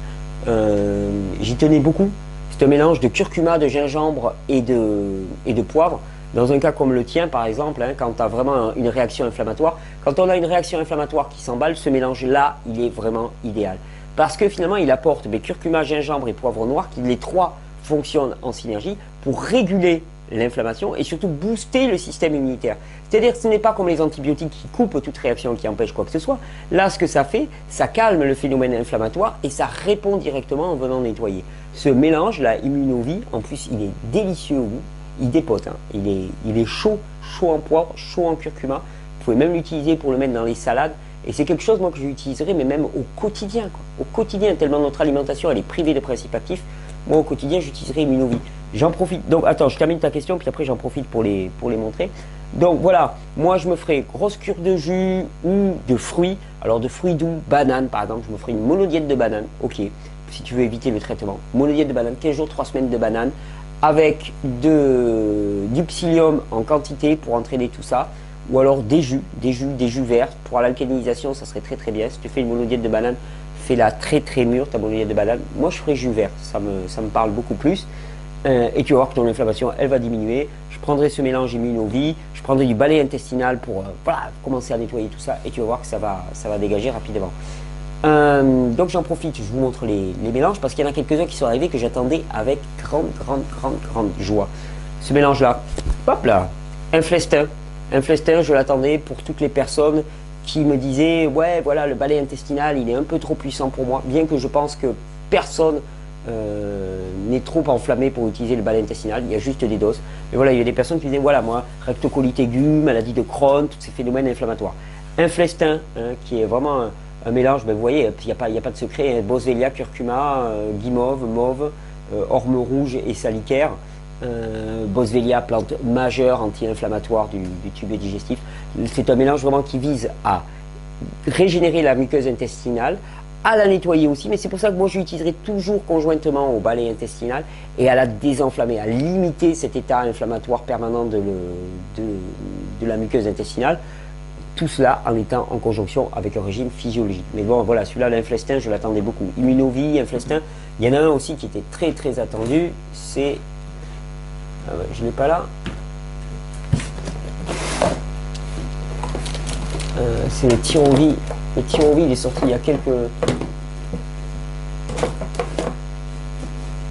J'y tenais beaucoup. C'est un mélange de curcuma, de gingembre et de poivre. Dans un cas comme le tien, par exemple, quand tu as vraiment une réaction inflammatoire, quand on a une réaction inflammatoire qui s'emballe, ce mélange-là, il est vraiment idéal. Parce que finalement, il apporte curcuma, gingembre et poivre noir, qui les trois fonctionnent en synergie pour réguler l'inflammation et surtout booster le système immunitaire. C'est-à-dire que ce n'est pas comme les antibiotiques qui coupent toute réaction, qui empêchent quoi que ce soit. Là, ce que ça fait, ça calme le phénomène inflammatoire et ça répond directement en venant nettoyer. Ce mélange, la Immunovie, en plus, il est délicieux au goût. Il dépote, il est chaud en poivre, chaud en curcuma. Vous pouvez même l'utiliser pour le mettre dans les salades. Et c'est quelque chose, moi, que j'utiliserai, mais même au quotidien, quoi. Au quotidien, tellement notre alimentation, elle est privée de principes actifs. Moi, au quotidien, j'utiliserai Immunovie. J'en profite. Donc, attends, je termine ta question, puis après, j'en profite pour les montrer. Donc, voilà. Moi, je me ferai grosse cure de jus ou de fruits. Alors, de fruits doux, banane, par exemple. Je me ferai une monodiète de banane. OK. Si tu veux éviter le traitement. Monodiète de banane, 15 jours, 3 semaines de banane. Avec du psyllium en quantité pour entraîner tout ça. Ou alors des jus verts. Pour l'alcalinisation, ça serait très bien. Si tu fais une monodiète de banane, fais-la très mûre, ta monodiète de banane. Moi, je ferai jus vert, ça me parle beaucoup plus. Et tu vas voir que ton inflammation, elle va diminuer. Je prendrai ce mélange Immunovie, je prendrai du balai intestinal pour commencer à nettoyer tout ça. Et tu vas voir que ça va dégager rapidement. Donc j'en profite, je vous montre les mélanges parce qu'il y en a quelques-uns qui sont arrivés que j'attendais avec grande joie. Ce mélange-là, hop là, Inflestin, je l'attendais pour toutes les personnes qui me disaient ouais voilà le balai intestinal il est un peu trop puissant pour moi, bien que je pense que personne n'est trop enflammé pour utiliser le balai intestinal, il y a juste des doses. Mais voilà, il y a des personnes qui disaient voilà moi, rectocolite aiguë, maladie de Crohn, tous ces phénomènes inflammatoires. Inflestin, qui est vraiment un mélange, ben vous voyez, il n'y a pas de secret, Boswellia, curcuma, guimauve, mauve, orme rouge et salicaire. Boswellia, plante majeure anti-inflammatoire du tube digestif. C'est un mélange vraiment qui vise à régénérer la muqueuse intestinale, à la nettoyer aussi, mais c'est pour ça que moi je l'utiliserai toujours conjointement au balai intestinal et à la désenflammer, à limiter cet état inflammatoire permanent de la muqueuse intestinale. Tout cela en étant en conjonction avec un régime physiologique. Mais bon, voilà, celui-là, l'Inflestin, je l'attendais beaucoup. Immunovie, Inflestin. Il y en a un aussi qui était très attendu, c'est... je ne l'ai pas là. C'est le Thyrovie. Le Thyrovie, il est sorti il y a quelques...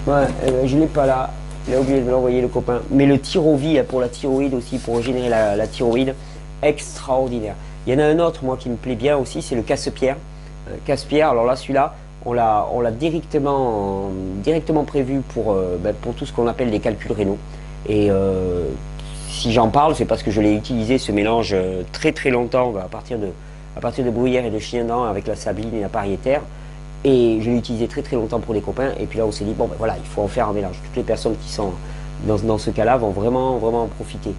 Ouais, je ne l'ai pas là. Il a oublié de me l'envoyer, le copain. Mais le Thyrovie, pour la thyroïde aussi, pour régénérer la thyroïde, extraordinaire. Il y en a un autre, moi, qui me plaît bien aussi, c'est le casse-pierre. Casse-pierre, alors là, celui-là, on l'a directement prévu pour tout ce qu'on appelle les calculs rénaux. Et si j'en parle, c'est parce que je l'ai utilisé, ce mélange, très longtemps, à partir de bruyère et de chien-dent avec la sabline et la pariétaire. Et je l'ai utilisé très longtemps pour les copains. Et puis là, on s'est dit, bon, ben voilà, il faut en faire un mélange. Toutes les personnes qui sont dans ce cas-là vont vraiment en profiter.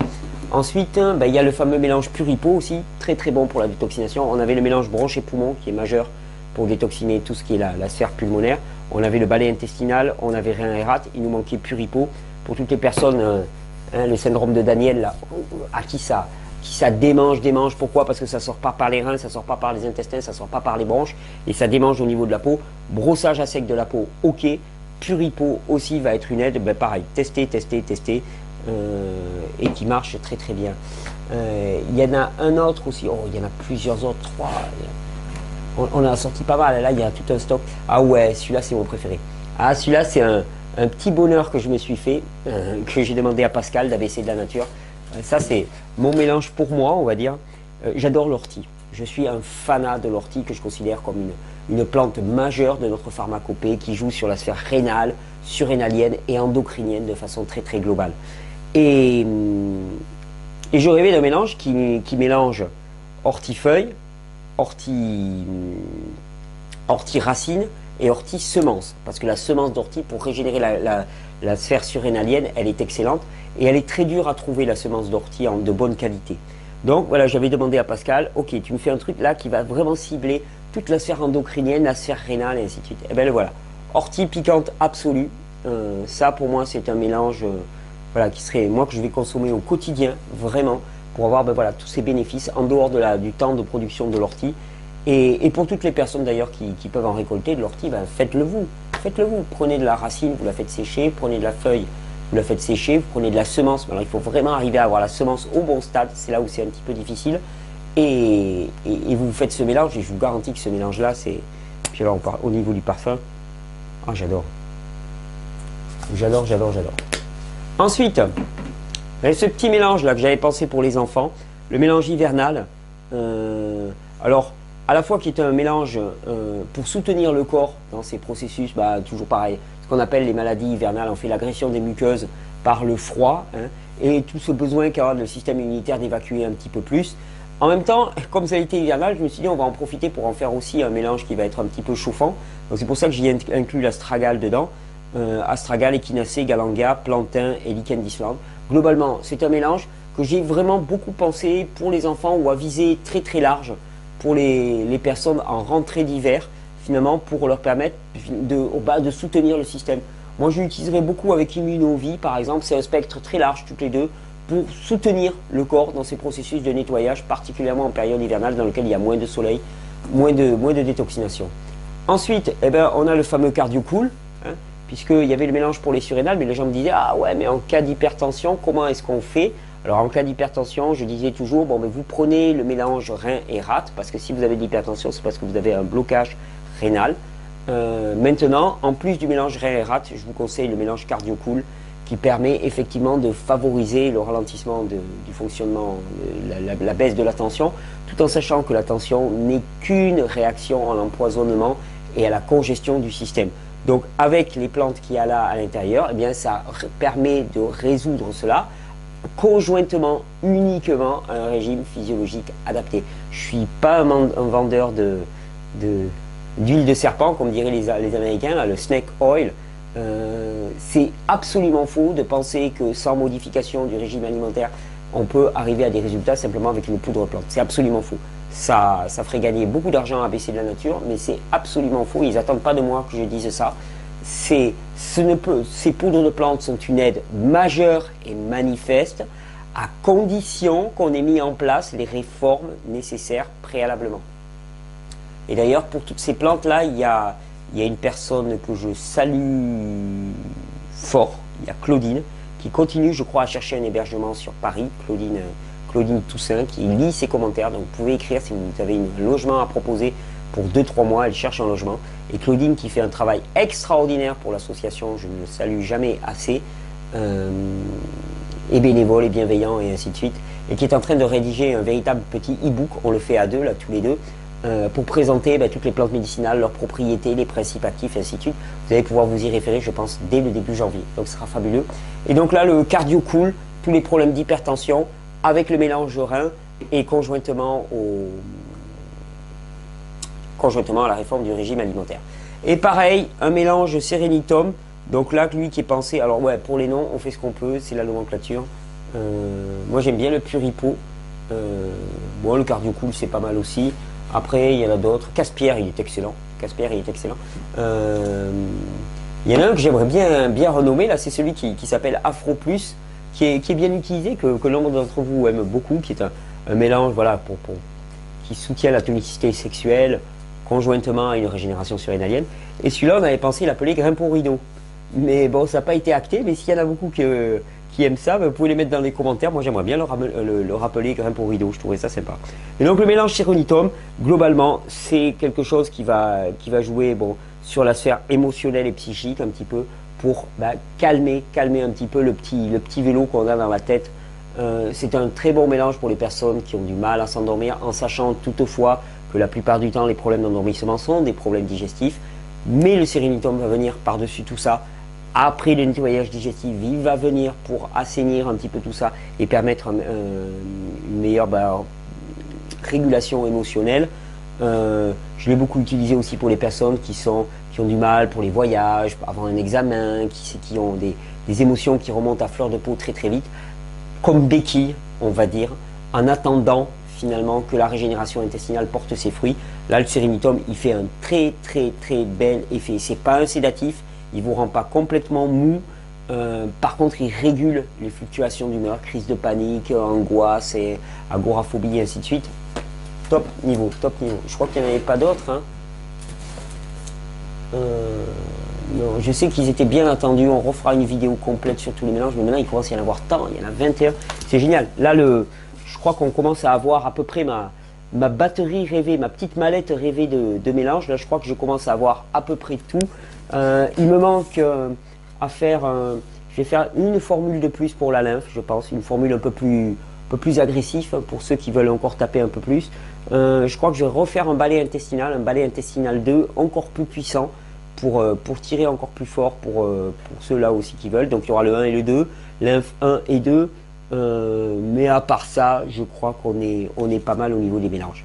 Ensuite, il y a le fameux mélange Puripo aussi, très bon pour la détoxination. On avait le mélange bronche et poumon qui est majeur pour détoxiner tout ce qui est la sphère pulmonaire. On avait le balai intestinal, on avait rein et rate. Il nous manquait Puripo pour toutes les personnes, le syndrome de Daniel, là, à qui ça ça démange. Pourquoi? Parce que ça sort pas par les reins, ça sort pas par les intestins, ça sort pas par les bronches et ça démange au niveau de la peau. Brossage à sec de la peau, ok. Puripo aussi va être une aide. Ben pareil, tester et qui marche très très bien. Il y en a un autre aussi. Oh, il y en a plusieurs autres. 3. On a sorti pas mal. Là, il y a tout un stock. Ah ouais, celui-là c'est mon préféré. Ah, celui-là c'est un petit bonheur que je me suis fait, que j'ai demandé à Pascal d'ABC de la nature. Ça c'est mon mélange pour moi, on va dire. J'adore l'ortie. Je suis un fanat de l'ortie que je considère comme une plante majeure de notre pharmacopée qui joue sur la sphère rénale, surrénalienne et endocrinienne de façon très très globale. Et je rêvais d'un mélange qui mélange ortie-feuille, ortie-racine et ortie-semence. Parce que la semence d'ortie, pour régénérer la sphère surrénalienne, elle est excellente. Et elle est très dure à trouver, la semence d'ortie de bonne qualité. Donc voilà, j'avais demandé à Pascal, ok, tu me fais un truc là qui va vraiment cibler toute la sphère endocrinienne, la sphère rénale et ainsi de suite. Et bien le voilà, ortie piquante absolue. Ça pour moi c'est un mélange voilà, qui serait, moi que je vais consommer au quotidien, vraiment, pour avoir ben, voilà, tous ces bénéfices en dehors du temps de production de l'ortie. Et pour toutes les personnes d'ailleurs qui peuvent en récolter de l'ortie, ben, faites-le vous. Prenez de la racine, vous la faites sécher, prenez de la feuille, vous la faites sécher, vous prenez de la semence. Alors il faut vraiment arriver à avoir la semence au bon stade, c'est là où c'est un petit peu difficile. Et vous faites ce mélange, et je vous garantis que ce mélange-là, c'est... Puis alors au niveau du parfum, ah, j'adore. J'adore. Ensuite, ce petit mélange-là que j'avais pensé pour les enfants, le mélange hivernal. Alors, à la fois qui est un mélange pour soutenir le corps dans ces processus, bah, toujours pareil, ce qu'on appelle les maladies hivernales, on fait l'agression des muqueuses par le froid, hein, et tout ce besoin qu'a le système immunitaire d'évacuer un petit peu plus. En même temps, comme ça a été hivernal, je me suis dit on va en profiter pour en faire aussi un mélange qui va être un petit peu chauffant. Donc c'est pour ça que j'y ai inclus l'astragale dedans. Astragale, échinacée, galanga, plantain et lichen d'Islande. Globalement, c'est un mélange que j'ai vraiment beaucoup pensé pour les enfants ou à viser très très large pour les personnes en rentrée d'hiver, finalement pour leur permettre de soutenir le système. Moi je l'utiliserai beaucoup avec Immunovie par exemple, c'est un spectre très large toutes les deux pour soutenir le corps dans ces processus de nettoyage, particulièrement en période hivernale dans lequel il y a moins de soleil, moins de détoxination. Ensuite, eh ben, on a le fameux CardioCool, hein, puisqu'il y avait le mélange pour les surrénales, mais les gens me disaient « Ah ouais, mais en cas d'hypertension, comment est-ce qu'on fait ?» Alors en cas d'hypertension, je disais toujours, bon, mais vous prenez le mélange rein et rate, parce que si vous avez de l'hypertension, c'est parce que vous avez un blocage rénal. Maintenant, en plus du mélange rein et rate, je vous conseille le mélange CardioCool, qui permet effectivement de favoriser le ralentissement du fonctionnement, la baisse de la tension, tout en sachant que la tension n'est qu'une réaction à l'empoisonnement et à la congestion du système. Donc avec les plantes qu'il y a là à l'intérieur, eh bien ça permet de résoudre cela conjointement, uniquement à un régime physiologique adapté. Je ne suis pas un vendeur d'huile de serpent, comme diraient les Américains, là, le snake oil. C'est absolument faux de penser que sans modification du régime alimentaire, on peut arriver à des résultats simplement avec une poudre plante. C'est absolument faux. Ça ferait gagner beaucoup d'argent à ABC de la nature, mais c'est absolument faux. Ils n'attendent pas de moi que je dise ça. Ces poudres de plantes sont une aide majeure et manifeste à condition qu'on ait mis en place les réformes nécessaires préalablement. Et d'ailleurs, pour toutes ces plantes-là, il y a une personne que je salue fort, il y a Claudine, qui continue, je crois, à chercher un hébergement sur Paris. Claudine Toussaint, qui lit ses commentaires. Donc vous pouvez écrire si vous avez un logement à proposer pour 2-3 mois, elle cherche un logement. Et Claudine qui fait un travail extraordinaire pour l'association, je ne le salue jamais assez, et bénévole et bienveillant et ainsi de suite, et qui est en train de rédiger un véritable petit e-book, on le fait à deux, là, tous les deux, pour présenter toutes les plantes médicinales, leurs propriétés, les principes actifs et ainsi de suite. Vous allez pouvoir vous y référer, je pense, dès le début janvier. Donc ce sera fabuleux. Et donc là, le CardioCool, tous les problèmes d'hypertension, avec le mélange rein et conjointement à la réforme du régime alimentaire. Et pareil, un mélange Sérénitum, donc là, lui qui est pensé, alors ouais, pour les noms, on fait ce qu'on peut, c'est la nomenclature. Moi j'aime bien le Puripo, bon, le CardioCool c'est pas mal aussi. Après, il y en a d'autres. Caspière, il est excellent. Il y en a un que j'aimerais bien renommer, là, c'est celui qui s'appelle Afro Plus, qui est bien utilisé, que nombre d'entre vous aiment beaucoup, qui est un mélange voilà, qui soutient la tonicité sexuelle conjointement à une régénération surrénalienne. Et celui-là, on avait pensé l'appeler Grimpon Rideau. Mais bon, ça n'a pas été acté, mais s'il y en a beaucoup qui aiment ça, vous pouvez les mettre dans les commentaires. Moi, j'aimerais bien le rappeler Grimpon Rideau, je trouverais ça sympa. Et donc, le mélange Séronitum, globalement, c'est quelque chose qui va jouer sur la sphère émotionnelle et psychique un petit peu pour calmer un petit peu le petit vélo qu'on a dans la tête. C'est un très bon mélange pour les personnes qui ont du mal à s'endormir, en sachant toutefois que la plupart du temps, les problèmes d'endormissement sont des problèmes digestifs. Mais le Séronitum va venir par-dessus tout ça. Après le nettoyage digestif, il va venir pour assainir un petit peu tout ça et permettre une meilleure régulation émotionnelle. Je l'ai beaucoup utilisé aussi pour les personnes qui ont du mal pour les voyages, avant un examen, qui ont des émotions qui remontent à fleur de peau très très vite, comme béquille, on va dire, en attendant finalement que la régénération intestinale porte ses fruits. Là, le Séronitum, il fait un très très très bel effet. C'est pas un sédatif, il ne vous rend pas complètement mou. Par contre, il régule les fluctuations d'humeur, crise de panique, angoisse, et agoraphobie, et ainsi de suite. Top niveau, top niveau. Je crois qu'il n'y en avait pas d'autres. Hein. Non, je sais qu'ils étaient bien attendus. On refera une vidéo complète sur tous les mélanges, mais maintenant il commence à y en avoir tant. Il y en a 21. C'est génial. Là, je crois qu'on commence à avoir à peu près ma batterie rêvée, ma petite mallette rêvée de mélange. Là, je crois que je commence à avoir à peu près tout. Il me manque à faire. Je vais faire une formule de plus pour la lymphe, je pense. Une formule un peu plus agressif pour ceux qui veulent encore taper un peu plus. Je crois que je vais refaire un balai intestinal 2 encore plus puissant pour tirer encore plus fort pour ceux-là aussi qui veulent. Donc il y aura le 1 et le 2, lymphe 1 et 2. Mais à part ça, je crois qu'on est pas mal au niveau des mélanges.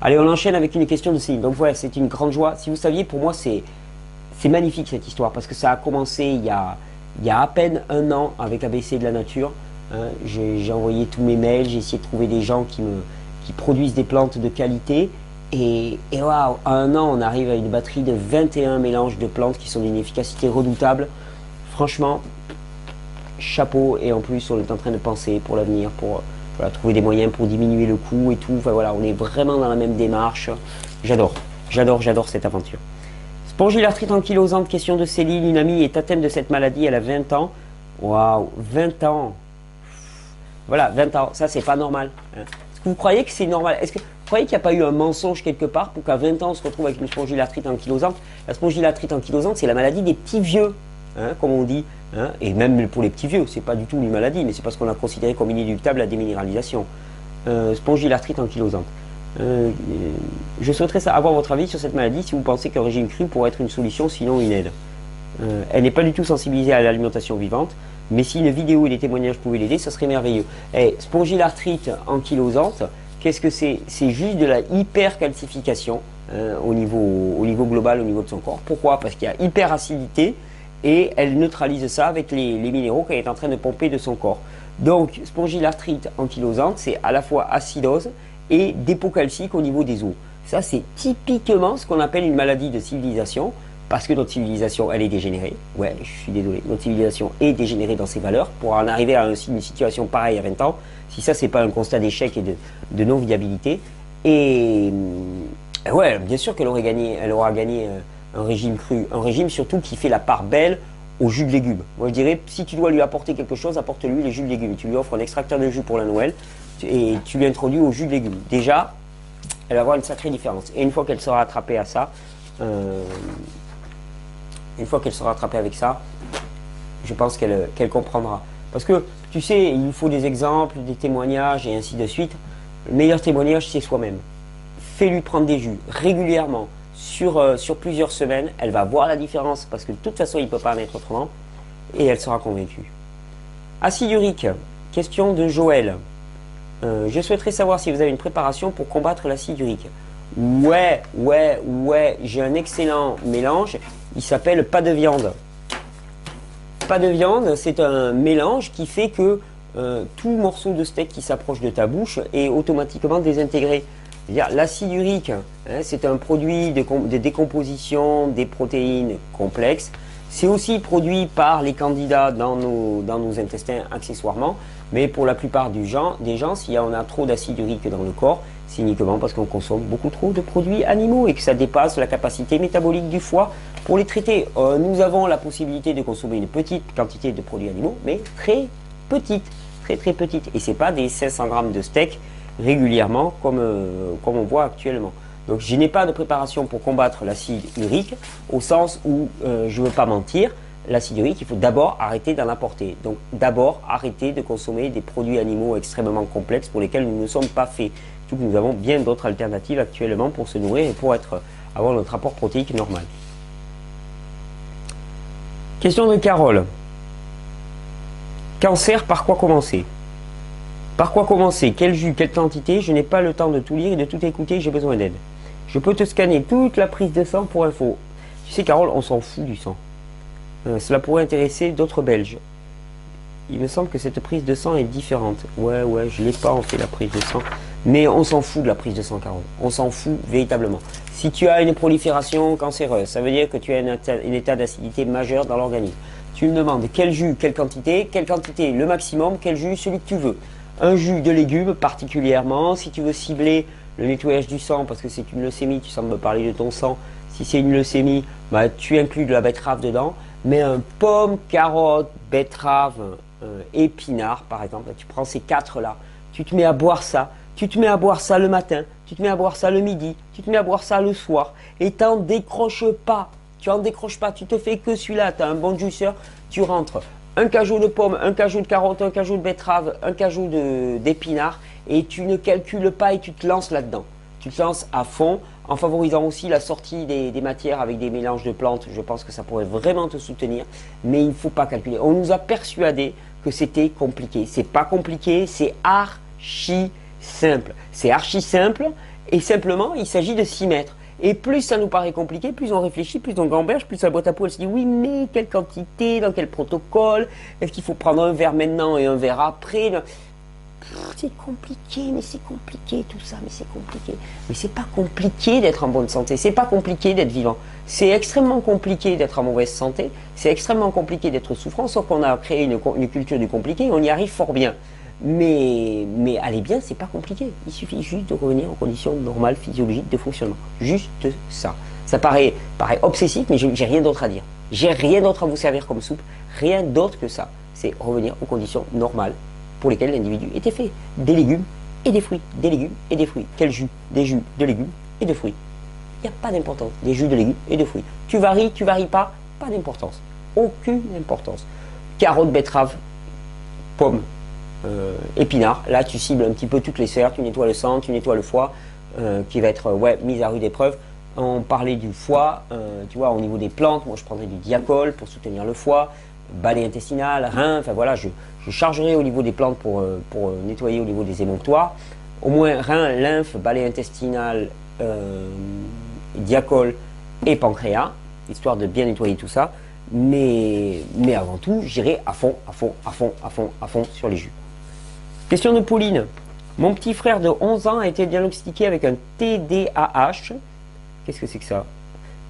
Allez, on enchaîne avec une question de Céline. Donc voilà, c'est une grande joie. Si vous saviez, pour moi, c'est magnifique cette histoire parce que ça a commencé il y a à peine un an avec ABC de la nature. J'ai envoyé tous mes mails, j'ai essayé de trouver des gens qui produisent des plantes de qualité. Et waouh, à un an, on arrive à une batterie de 21 mélanges de plantes qui sont d'une efficacité redoutable. Franchement, chapeau. Et en plus, on est en train de penser pour l'avenir, pour trouver des moyens pour diminuer le coût et tout. Enfin voilà, on est vraiment dans la même démarche. J'adore cette aventure. Spondylarthrite ankylosante, question de Céline. Une amie est atteinte de cette maladie, elle a 20 ans. Waouh, 20 ans. Voilà, 20 ans, ça c'est pas normal. Est-ce que vous croyez que c'est normal? Est-ce que vous croyez qu'il n'y a pas eu un mensonge quelque part pour qu'à 20 ans on se retrouve avec une spondylarthrite ankylosante? La spondylarthrite ankylosante, c'est la maladie des petits vieux, comme on dit. Et même pour les petits vieux, c'est pas du tout une maladie, mais c'est parce qu'on a considéré comme inéluctable la déminéralisation. Spondylarthrite ankylosante. Je souhaiterais avoir votre avis sur cette maladie, si vous pensez qu'un régime cru pourrait être une solution, sinon une aide. Elle n'est pas du tout sensibilisée à l'alimentation vivante, mais si une vidéo et des témoignages pouvaient l'aider, ça serait merveilleux. Spondylarthrite ankylosante, qu'est-ce que c'est? C'est juste de la hypercalcification au niveau global, au niveau de son corps. Pourquoi? Parce qu'il y a hyperacidité et elle neutralise ça avec les minéraux qu'elle est en train de pomper de son corps. Donc, spondylarthrite ankylosante, c'est à la fois acidose et dépôt calcique au niveau des os. Ça, c'est typiquement ce qu'on appelle une maladie de civilisation, parce que notre civilisation, elle est dégénérée. Ouais, je suis désolé. Notre civilisation est dégénérée dans ses valeurs pour en arriver à une situation pareille à 20 ans. Si ça, c'est pas un constat d'échec et de non-viabilité. Et ouais, bien sûr qu'elle aura gagné un régime cru. Un régime surtout qui fait la part belle au jus de légumes. Moi, je dirais, si tu dois lui apporter quelque chose, apporte-lui les jus de légumes. Tu lui offres un extracteur de jus pour la Noël et tu lui introduis au jus de légumes. Déjà, elle va avoir une sacrée différence. Et une fois qu'elle sera attrapée à ça, une fois qu'elle sera attrapée avec ça, je pense qu'elle comprendra. Parce que, tu sais, il nous faut des exemples, des témoignages et ainsi de suite. Le meilleur témoignage, c'est soi-même. Fais-lui prendre des jus régulièrement sur plusieurs semaines. Elle va voir la différence parce que de toute façon, il ne peut pas en être autrement. Et elle sera convaincue. Acide urique, question de Joël. Je souhaiterais savoir si vous avez une préparation pour combattre l'acide urique. Ouais, j'ai un excellent mélange. Il s'appelle pas de viande. Pas de viande, c'est un mélange qui fait que tout morceau de steak qui s'approche de ta bouche est automatiquement désintégré. L'acide urique, c'est un produit de décomposition des protéines complexes. C'est aussi produit par les candidats dans nos intestins accessoirement, mais pour la plupart des gens, si on a trop d'acide urique dans le corps, c'est uniquement parce qu'on consomme beaucoup trop de produits animaux et que ça dépasse la capacité métabolique du foie pour les traiter. Nous avons la possibilité de consommer une petite quantité de produits animaux, mais très petite, très petite. Et ce n'est pas des 500 grammes de steak régulièrement comme on voit actuellement. Donc je n'ai pas de préparation pour combattre l'acide urique au sens où, je ne veux pas mentir, l'acide urique, il faut d'abord arrêter d'en apporter. Donc d'abord arrêter de consommer des produits animaux extrêmement complexes pour lesquels nous ne sommes pas faits. Surtout que nous avons bien d'autres alternatives actuellement pour se nourrir et pour avoir notre apport protéique normal. Question de Carole. Cancer, par quoi commencer? Par quoi commencer? Quel jus? Quelle quantité? Je n'ai pas le temps de tout lire et de tout écouter, j'ai besoin d'aide. Je peux te scanner toute la prise de sang pour info. Tu sais Carole, on s'en fout du sang. Cela pourrait intéresser d'autres Belges. Il me semble que cette prise de sang est différente. Ouais, je ne l'ai pas en fait la prise de sang. Mais on s'en fout de la prise de sang, Carole. On s'en fout véritablement. Si tu as une prolifération cancéreuse, ça veut dire que tu as un état d'acidité majeur dans l'organisme. Tu me demandes quel jus, quelle quantité le maximum, quel jus, celui que tu veux. Un jus de légumes particulièrement, si tu veux cibler le nettoyage du sang parce que c'est une leucémie, tu sembles me parler de ton sang. Si c'est une leucémie, bah, tu inclus de la betterave dedans. Mais un pomme, carotte, betterave, épinard par exemple, tu prends ces quatre-là, tu te mets à boire ça. Tu te mets à boire ça le matin, tu te mets à boire ça le midi, tu te mets à boire ça le soir et tu n'en décroches pas. Tu n'en décroches pas, tu te fais que celui-là, tu as un bon juiceur, tu rentres un cajot de pomme, un cajot de carotte, un cajot de betterave, un cajot d'épinard et tu ne calcules pas et tu te lances là-dedans. Tu te lances à fond en favorisant aussi la sortie des matières avec des mélanges de plantes. Je pense que ça pourrait vraiment te soutenir, mais il ne faut pas calculer. On nous a persuadé que c'était compliqué. C'est pas compliqué, c'est archi simple. C'est archi simple et simplement il s'agit de s'y mettre. Et plus ça nous paraît compliqué, plus on réfléchit, plus on gamberge, plus la boîte à peau elle se dit oui mais quelle quantité, dans quel protocole, est-ce qu'il faut prendre un verre maintenant et un verre après? C'est compliqué, mais c'est compliqué tout ça, mais c'est compliqué. Mais c'est pas compliqué d'être en bonne santé, c'est pas compliqué d'être vivant. C'est extrêmement compliqué d'être en mauvaise santé, c'est extrêmement compliqué d'être souffrant, sauf qu'on a créé une culture du compliqué et on y arrive fort bien. Mais aller bien, c'est pas compliqué. Il suffit juste de revenir en conditions normales, physiologiques de fonctionnement. Juste ça. Ça paraît obsessif, mais j'ai rien d'autre à dire. J'ai rien d'autre à vous servir comme soupe. Rien d'autre que ça. C'est revenir aux conditions normales pour lesquelles l'individu était fait. Des légumes et des fruits. Des légumes et des fruits. Quel jus? Des jus de légumes et de fruits. Il n'y a pas d'importance. Des jus de légumes et de fruits. Tu varies pas? Pas d'importance. Aucune importance. Carotte, betterave, pomme. Épinard, là tu cibles un petit peu toutes les serres, tu nettoies le sang, tu nettoies le foie qui va être mise à rude épreuve. On parlait du foie, tu vois, au niveau des plantes, moi je prendrais du diacol pour soutenir le foie, balai intestinal, rein, enfin voilà, je chargerai au niveau des plantes pour nettoyer au niveau des émonctoires. Au moins rein, lymphe, balai intestinal, diacol et pancréas, histoire de bien nettoyer tout ça. Mais avant tout, j'irai à fond sur les jus. Question de Pauline. Mon petit frère de 11 ans a été diagnostiqué avec un TDAH. Qu'est-ce que c'est que ça?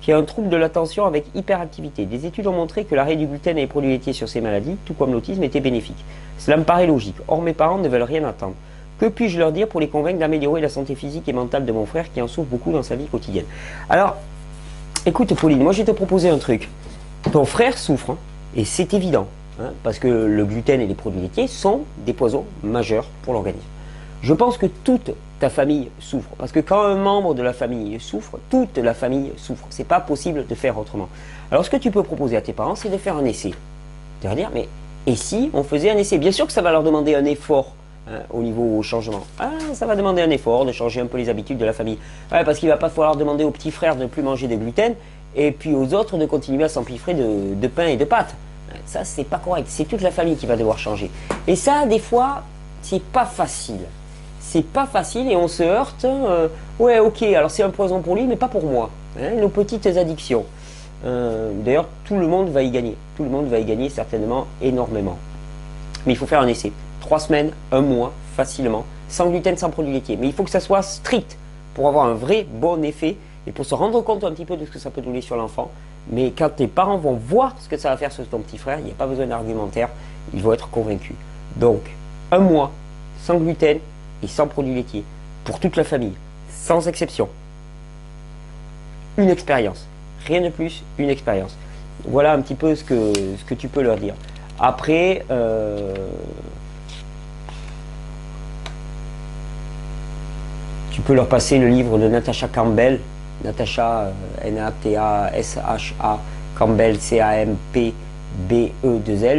Qui a un trouble de l'attention avec hyperactivité. Des études ont montré que l'arrêt du gluten et les produits laitiers sur ces maladies, tout comme l'autisme, était bénéfique. Cela me paraît logique. Or, mes parents ne veulent rien attendre. Que puis-je leur dire pour les convaincre d'améliorer la santé physique et mentale de mon frère qui en souffre beaucoup dans sa vie quotidienne? Alors, écoute Pauline, moi je vais te proposer un truc. Ton frère souffre, hein, et c'est évident. Parce que le gluten et les produits laitiers sont des poisons majeurs pour l'organisme. Je pense que toute ta famille souffre. Parce que quand un membre de la famille souffre, toute la famille souffre. C'est pas possible de faire autrement. Alors ce que tu peux proposer à tes parents, c'est de faire un essai. Tu vas dire, mais et si on faisait un essai? Bien sûr que ça va leur demander un effort au niveau changement. Ça va demander un effort de changer un peu les habitudes de la famille. Parce qu'il ne va pas falloir demander aux petits frères de ne plus manger de gluten et puis aux autres de continuer à s'empiffrer de pain et de pâtes. Ça, c'est pas correct. C'est toute la famille qui va devoir changer. Et ça, des fois, c'est pas facile. C'est pas facile et on se heurte. Ouais, ok, alors c'est un poison pour lui, mais pas pour moi. Nos petites addictions. D'ailleurs, tout le monde va y gagner. Tout le monde va y gagner certainement énormément. Mais il faut faire un essai. 3 semaines, 1 mois, facilement. Sans gluten, sans produits laitiers. Mais il faut que ça soit strict pour avoir un vrai bon effet et pour se rendre compte un petit peu de ce que ça peut donner sur l'enfant. Mais quand tes parents vont voir ce que ça va faire sur ton petit frère, il n'y a pas besoin d'argumentaire, ils vont être convaincus. Donc, un mois sans gluten et sans produits laitiers, pour toute la famille, sans exception. Une expérience, rien de plus, une expérience. Voilà un petit peu ce que tu peux leur dire. Après, tu peux leur passer le livre de Natasha Campbell, Natasha, N-A-T-A-S-H-A, Campbell, C-A-M-P-B-E-2-L.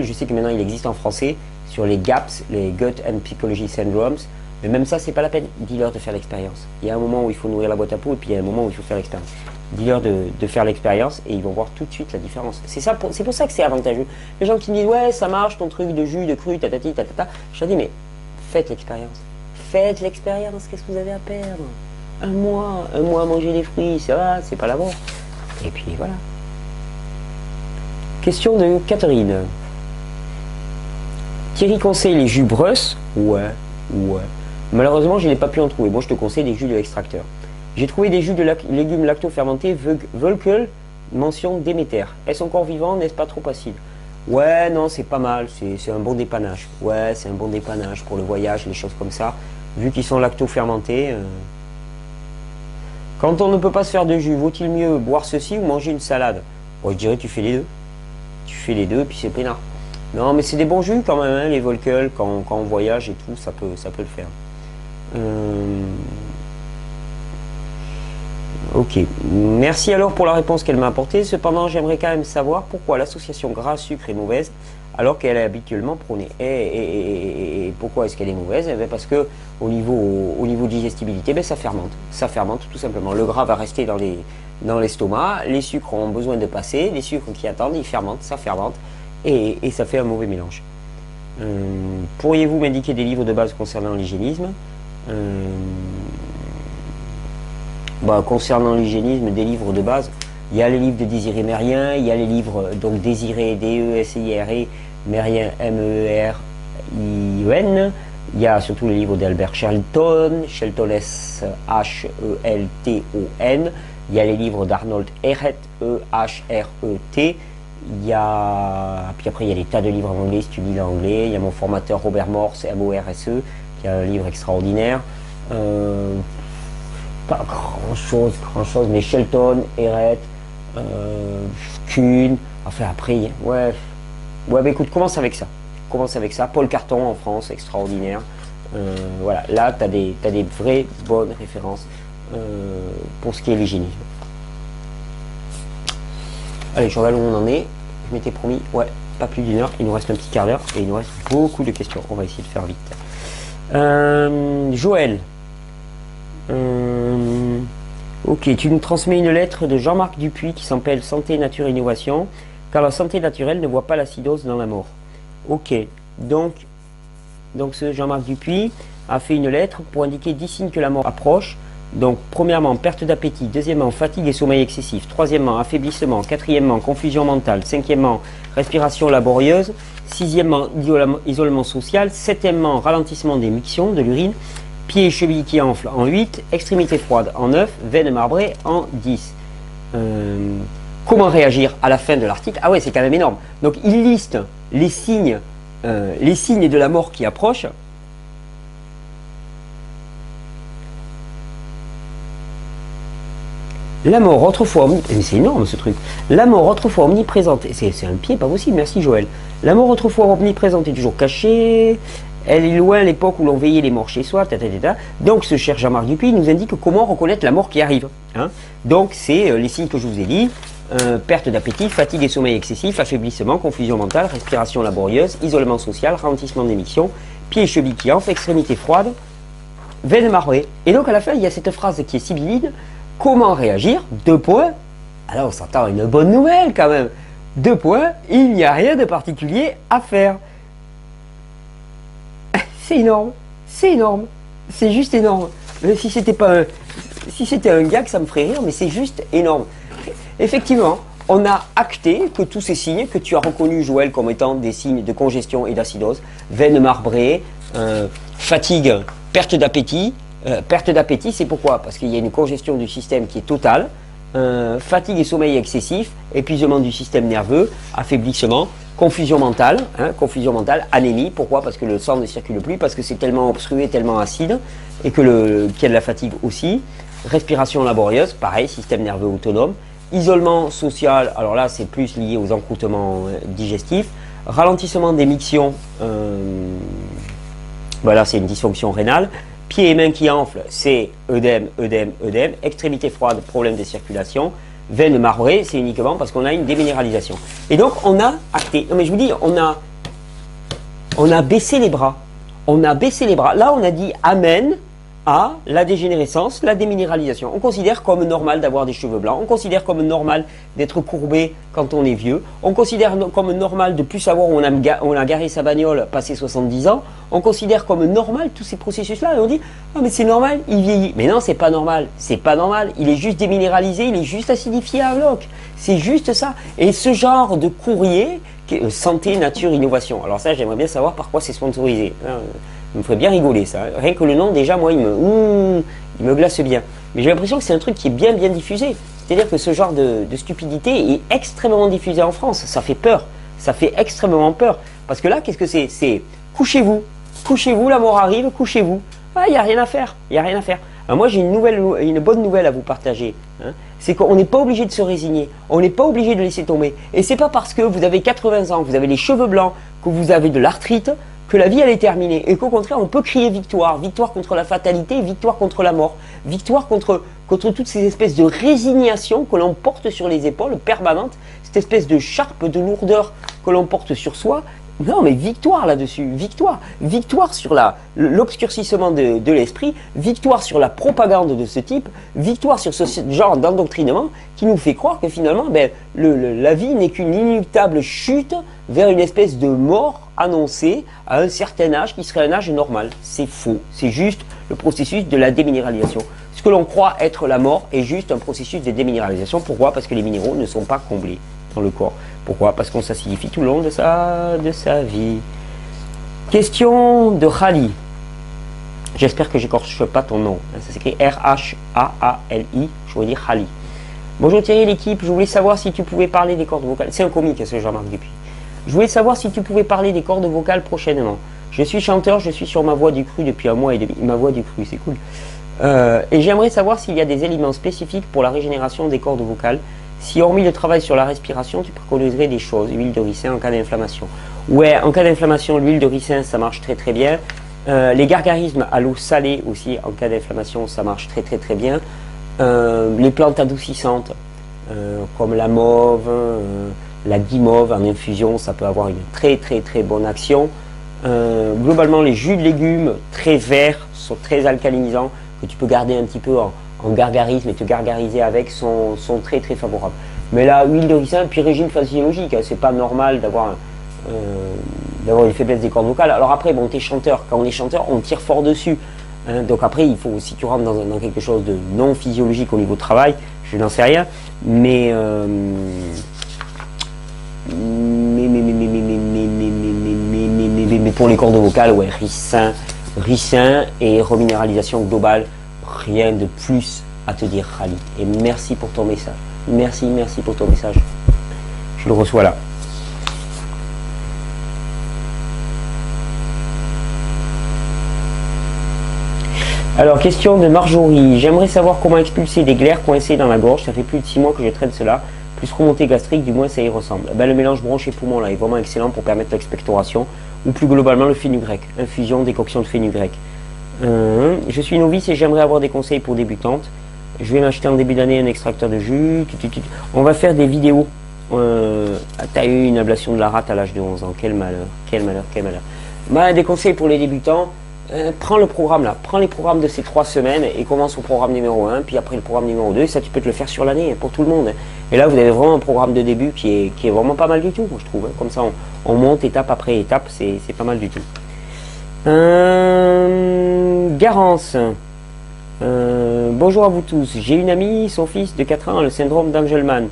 Je sais que maintenant il existe en français sur les GAPS, les Gut and Psychology Syndromes. Mais même ça, c'est pas la peine. Dis-leur de faire l'expérience. Il y a un moment où il faut nourrir la boîte à peau et puis il y a un moment où il faut faire l'expérience. Dis-leur de faire l'expérience et ils vont voir tout de suite la différence. C'est pour ça que c'est avantageux. Les gens qui me disent ouais, ça marche ton truc de jus, de cru, tatati, tatata. Je leur dis mais faites l'expérience. Faites l'expérience. Qu'est-ce que vous avez à perdre? Un mois à manger des fruits, ça va, c'est pas la mort. Et puis voilà. Question de Catherine. Thierry conseille les jus Brus? Ouais. Malheureusement, je n'ai pas pu en trouver. Moi, je te conseille des jus de l'extracteur. J'ai trouvé des jus de légumes lacto-fermentés Völkel, mention Déméter. Est-ce encore vivant? N'est-ce pas trop acide? Ouais, non, c'est pas mal. C'est un bon dépannage. Ouais, c'est un bon dépannage pour le voyage, les choses comme ça. Vu qu'ils sont lacto-fermentés. Quand on ne peut pas se faire de jus, vaut-il mieux boire ceci ou manger une salade? Bon, je dirais tu fais les deux. Tu fais les deux, puis c'est peinard. Non, mais c'est des bons jus quand même, hein, les Volkel, quand on voyage et tout, ça peut le faire. Ok, merci alors pour la réponse qu'elle m'a apportée. Cependant, j'aimerais quand même savoir pourquoi l'association gras-sucre est mauvaise alors qu'elle est habituellement prônée. Et pourquoi est-ce qu'elle est mauvaise? Parce que au niveau digestibilité, ça fermente tout simplement. Le gras va rester dans l'estomac, les sucres ont besoin de passer, les sucres qui attendent, ils fermentent, ça fermente. Et ça fait un mauvais mélange. Pourriez-vous m'indiquer des livres de base concernant l'hygiénisme? Concernant l'hygiénisme, des livres de base, il y a les livres de Désiré Mérien, il y a les livres, donc Désiré, D-E-S-I-R-E, Mérien, M-E-R-I-E-N, il y a surtout les livres d'Albert Shelton, Shelton S-H-E-L-T-O-N, il y a les livres d'Arnold Ehret, E-H-R-E-T, il y a, puis après il y a des tas de livres en anglais si tu lis l'anglais. Il y a mon formateur Robert Morse, M-O-R-S-E, qui a un livre extraordinaire. Pas grand chose, mais Shelton, Ehret, Kuhn, enfin après, écoute, commence avec ça. Paul Carton en France, extraordinaire. Voilà, là tu as des vraies bonnes références pour ce qui est l'hygiénisme. Allez, je regarde où on en est. Je m'étais promis, pas plus d'une heure. Il nous reste un petit quart d'heure et il nous reste beaucoup de questions. On va essayer de faire vite. Joël. Ok, tu nous transmets une lettre de Jean-Marc Dupuis qui s'appelle Santé, Nature, Innovation. Car la santé naturelle ne voit pas l'acidose dans la mort. Ok, donc ce Jean-Marc Dupuis a fait une lettre pour indiquer 10 signes que la mort approche. Donc, premièrement, perte d'appétit. Deuxièmement, fatigue et sommeil excessif. Troisièmement, affaiblissement. Quatrièmement, confusion mentale. Cinquièmement, respiration laborieuse. Sixièmement, isolement social. Septièmement, ralentissement des mictions de l'urine. Pieds et chevilles qui enflent en 8. Extrémités froides en 9. Veines marbrées en 10. Comment réagir à la fin de l'article? Ah ouais, c'est quand même énorme. Donc, il liste les signes de la mort qui approchent. La mort autrefois omniprésente, c'est énorme ce truc. La mort autrefois omniprésente, c'est un pied pas possible, merci Joël. La mort autrefois omniprésente est toujours cachée. Elle est loin à l'époque où l'on veillait les morts chez soi. Donc ce cher Jean-Marc Dupuis nous indique comment reconnaître la mort qui arrive. Donc c'est les signes que je vous ai dit. Perte d'appétit, fatigue et sommeil excessif, affaiblissement, confusion mentale, respiration laborieuse, isolement social, ralentissement d'émission, pieds et chevilles qui enflent, extrémités froides, veines marbrées. Et donc à la fin il y a cette phrase qui est sibylline. Comment réagir? 2 points. Alors on s'attend à une bonne nouvelle quand même. 2 points, il n'y a rien de particulier à faire. C'est énorme, c'est juste énorme. Si c'était un gag, ça me ferait rire, mais c'est juste énorme. Effectivement, on a acté que tous ces signes que tu as reconnus, Joël, comme étant des signes de congestion et d'acidose, veines marbrées, fatigue, perte d'appétit. Perte d'appétit, c'est pourquoi? Parce qu'il y a une congestion du système qui est totale. fatigue et sommeil excessif, épuisement du système nerveux, affaiblissement, confusion mentale, anémie. Pourquoi? Parce que le sang ne circule plus, parce que c'est tellement obstrué, tellement acide, et qu'il y a de la fatigue aussi. Respiration laborieuse, pareil, système nerveux autonome. Isolement social, alors là c'est plus lié aux encroûtements digestifs. Ralentissement des mictions, voilà, c'est une dysfonction rénale. Pieds et mains qui enflent, c'est œdème. Extrémité froide, problème de circulation. Veine marbrée, c'est uniquement parce qu'on a une déminéralisation. Et donc on a acté, non mais je vous dis, on a baissé les bras. On a baissé les bras. Là on a dit amen à la dégénérescence, la déminéralisation. On considère comme normal d'avoir des cheveux blancs, on considère comme normal d'être courbé quand on est vieux, on considère comme normal de plus savoir où on a garé sa bagnole passé 70 ans, on considère comme normal tous ces processus-là et on dit « Ah mais c'est normal, il vieillit ». Mais non, c'est pas normal, c'est pas normal, il est juste déminéralisé, il est juste acidifié à bloc, c'est juste ça. Et ce genre de courrier, santé, nature, innovation, alors ça j'aimerais bien savoir par quoi c'est sponsorisé. Il me ferait bien rigoler ça. Rien que le nom, déjà, moi, il me glace bien. Mais j'ai l'impression que c'est un truc qui est bien diffusé. C'est-à-dire que ce genre de stupidité est extrêmement diffusé en France. Ça fait peur. Ça fait extrêmement peur. Parce que là, qu'est-ce que c'est? C'est couchez-vous. Couchez-vous, la mort arrive, couchez-vous. Ah, il n'y a rien à faire. Il n'y a rien à faire. Alors moi, j'ai une bonne nouvelle à vous partager. Hein. C'est qu'on n'est pas obligé de se résigner. On n'est pas obligé de laisser tomber. Et c'est pas parce que vous avez 80 ans, que vous avez les cheveux blancs, que vous avez de l'arthrite, que la vie elle est terminée et qu'au contraire on peut crier victoire, victoire contre la fatalité, victoire contre la mort, victoire contre toutes ces espèces de résignation que l'on porte sur les épaules permanentes, cette espèce de charpe de lourdeur que l'on porte sur soi. Non mais victoire là-dessus, victoire sur l'obscurcissement de l'esprit, victoire sur la propagande de ce type, victoire sur ce genre d'endoctrinement qui nous fait croire que finalement la vie n'est qu'une inéluctable chute vers une espèce de mort annoncée à un certain âge qui serait un âge normal. C'est faux, c'est juste le processus de la déminéralisation. Ce que l'on croit être la mort est juste un processus de déminéralisation. Pourquoi? Parce que les minéraux ne sont pas comblés dans le corps. Pourquoi? Parce qu'on s'acidifie tout le long de sa vie. Question de Khali. J'espère que j'écorche pas ton nom. Ça s'écrit R-H-A-A-L-I. Je voulais dire Khali. Bonjour Thierry, l'équipe. Je voulais savoir si tu pouvais parler des cordes vocales. C'est un comique, ce Jean-Marc Dupuis. Je voulais savoir si tu pouvais parler des cordes vocales prochainement. Je suis chanteur, je suis sur ma voix du cru depuis 1 mois et demi. Ma voix du cru, c'est cool. Et j'aimerais savoir s'il y a des éléments spécifiques pour la régénération des cordes vocales. Si hormis le travail sur la respiration, tu préconiserais des choses, huile de ricin en cas d'inflammation. Ouais, en cas d'inflammation, l'huile de ricin, ça marche très bien. Les gargarismes à l'eau salée aussi, en cas d'inflammation, ça marche très bien. Les plantes adoucissantes, comme la mauve, la guimauve en infusion, ça peut avoir une très bonne action. Globalement, les jus de légumes très verts, sont très alcalinisants, que tu peux garder un petit peu en gargarisme et te gargariser avec sont très favorables. Mais la huile de ricin, puis régime physiologique, hein, c'est pas normal d'avoir une faiblesse des cordes vocales. Alors après, bon, t'es chanteur, quand on est chanteur, on tire fort dessus. Hein, donc après, il faut, si tu rentres dans quelque chose de non physiologique au niveau de travail, je n'en sais rien, mais pour les cordes vocales, ouais, ricin et reminéralisation globale, rien de plus à te dire, Khali. Et merci pour ton message. Merci pour ton message. Je le reçois là. Alors, question de Marjorie. J'aimerais savoir comment expulser des glaires coincées dans la gorge. Ça fait plus de 6 mois que je traite cela. Plus remontée gastrique, du moins ça y ressemble. Ben, le mélange bronche et poumon là est vraiment excellent pour permettre l'expectoration. Ou plus globalement le fenugrec. Infusion, décoction de fenugrec. Je suis novice et j'aimerais avoir des conseils pour débutantes. Je vais m'acheter en début d'année un extracteur de jus. On va faire des vidéos. T'as eu une ablation de la rate à l'âge de 11 ans. Quel malheur. Ben, des conseils pour les débutants. Prends le programme là, prends les programmes de ces 3 semaines et commence au programme numéro 1, puis après le programme numéro 2, et ça tu peux te le faire sur l'année pour tout le monde. Et là vous avez vraiment un programme de début qui est vraiment pas mal du tout, moi je trouve. Comme ça on monte étape après étape, c'est pas mal du tout. Garance. Bonjour à vous tous. J'ai une amie, son fils de 4 ans a le syndrome d'Angelman.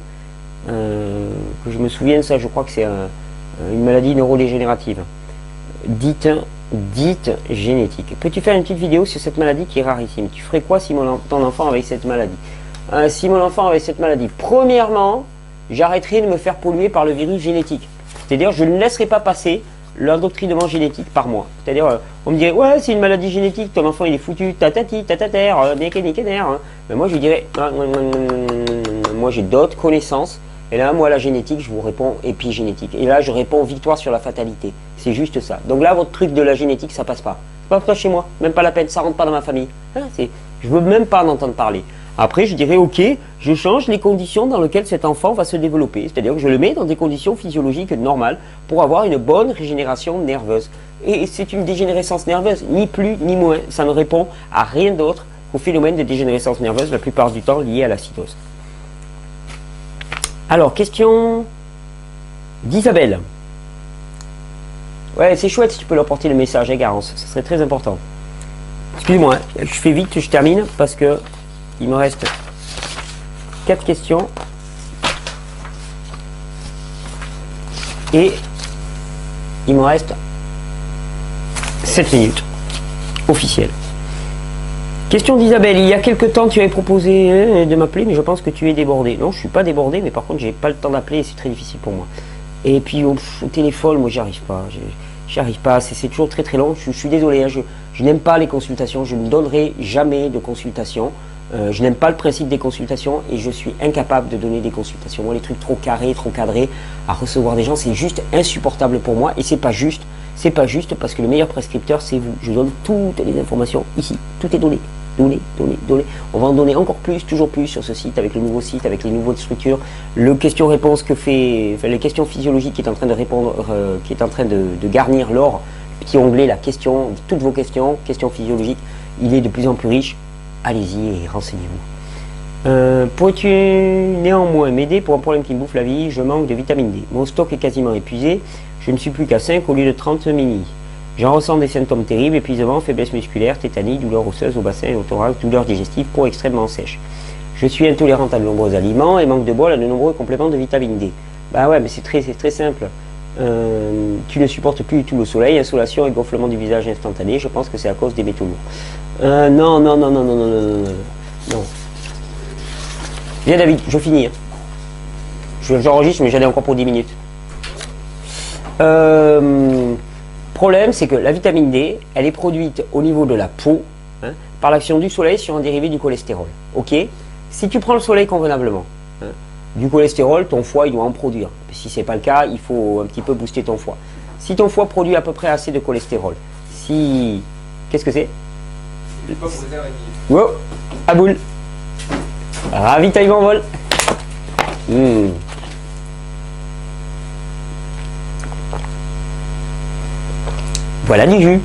Que je me souvienne, ça je crois que c'est une maladie neurodégénérative. Dite génétique. Peux-tu faire une petite vidéo sur cette maladie qui est rarissime? Tu ferais quoi si ton enfant avait cette maladie? Si mon enfant avait cette maladie, premièrement, j'arrêterai de me faire polluer par le virus génétique. C'est-à-dire, je ne laisserai pas passer l'endoctrinement génétique par moi. C'est-à-dire, on me dirait, ouais, c'est une maladie génétique, ton enfant il est foutu, tatati, tatater, hein. Mais moi je lui dirais, moi j'ai d'autres connaissances, et là, moi la génétique, je vous réponds épigénétique. Et là, je réponds victoire sur la fatalité. C'est juste ça. Donc là, votre truc de la génétique, ça passe pas. C'est pas chez moi, même pas la peine, ça rentre pas dans ma famille. Hein, je veux même pas en entendre parler. Après, je dirais, ok, je change les conditions dans lesquelles cet enfant va se développer. C'est-à-dire que je le mets dans des conditions physiologiques normales pour avoir une bonne régénération nerveuse. Et c'est une dégénérescence nerveuse, ni plus ni moins. Ça ne répond à rien d'autre qu'au phénomène de dégénérescence nerveuse, la plupart du temps lié à l'acidose. Alors, question d'Isabelle. Ouais, c'est chouette si tu peux leur porter le message, hein, Garance. Ça serait très important. Excuse-moi, je fais vite, je termine parce que il me reste 4 questions. Et il me reste 7 minutes officielles. Question d'Isabelle. Il y a quelque temps, tu avais proposé de m'appeler, mais je pense que tu es débordé. Non, je ne suis pas débordé, mais par contre, j'ai pas le temps d'appeler et c'est très difficile pour moi. Et puis au téléphone, moi, j'y arrive pas. J'y arrive pas. C'est toujours très très long. Je suis désolé. Hein, je n'aime pas les consultations. Je ne donnerai jamais de consultation. Je n'aime pas le principe des consultations et je suis incapable de donner des consultations. Moi, les trucs trop carrés, trop cadrés à recevoir des gens, c'est juste insupportable pour moi et c'est pas juste. C'est pas juste parce que le meilleur prescripteur, c'est vous. Je donne toutes les informations ici. Tout est donné. Donné. On va en donner encore plus, toujours plus sur ce site, avec le nouveau site, avec les nouvelles structures. Le question-réponse que fait, les questions physiologiques qui est en train de répondre, qui est en train de garnir l'or, le petit onglet, la question, toutes vos questions physiologiques, il est de plus en plus riche. Allez-y et renseignez-vous. Pourrais-tu néanmoins m'aider pour un problème qui me bouffe la vie? Je manque de vitamine D. Mon stock est quasiment épuisé. Je ne suis plus qu'à 5 au lieu de 30 mini. J'en ressens des symptômes terribles, épuisement, faiblesse musculaire, tétanie, douleur osseuse au bassin et au thorax, douleur digestive, peau extrêmement sèche. Je suis intolérante à de nombreux aliments et manque de bol à de nombreux compléments de vitamine D. Bah ouais, mais c'est très simple. Tu ne supportes plus du tout le soleil, insolation et gonflement du visage instantané. Je pense que c'est à cause des métaux lourds. Non. Viens David, je finis. J'enregistre, mais j'en ai encore pour 10 minutes. Problème, c'est que la vitamine D, elle est produite au niveau de la peau, hein, par l'action du soleil sur un dérivé du cholestérol. Ok? Si tu prends le soleil convenablement, hein, du cholestérol, ton foie, il doit en produire. Si ce n'est pas le cas, il faut un petit peu booster ton foie. Si ton foie produit à peu près assez de cholestérol, qu'est-ce que c'est? Les pommes réservées. Wow, à boule. Ravitaillement en vol. Voilà du jus.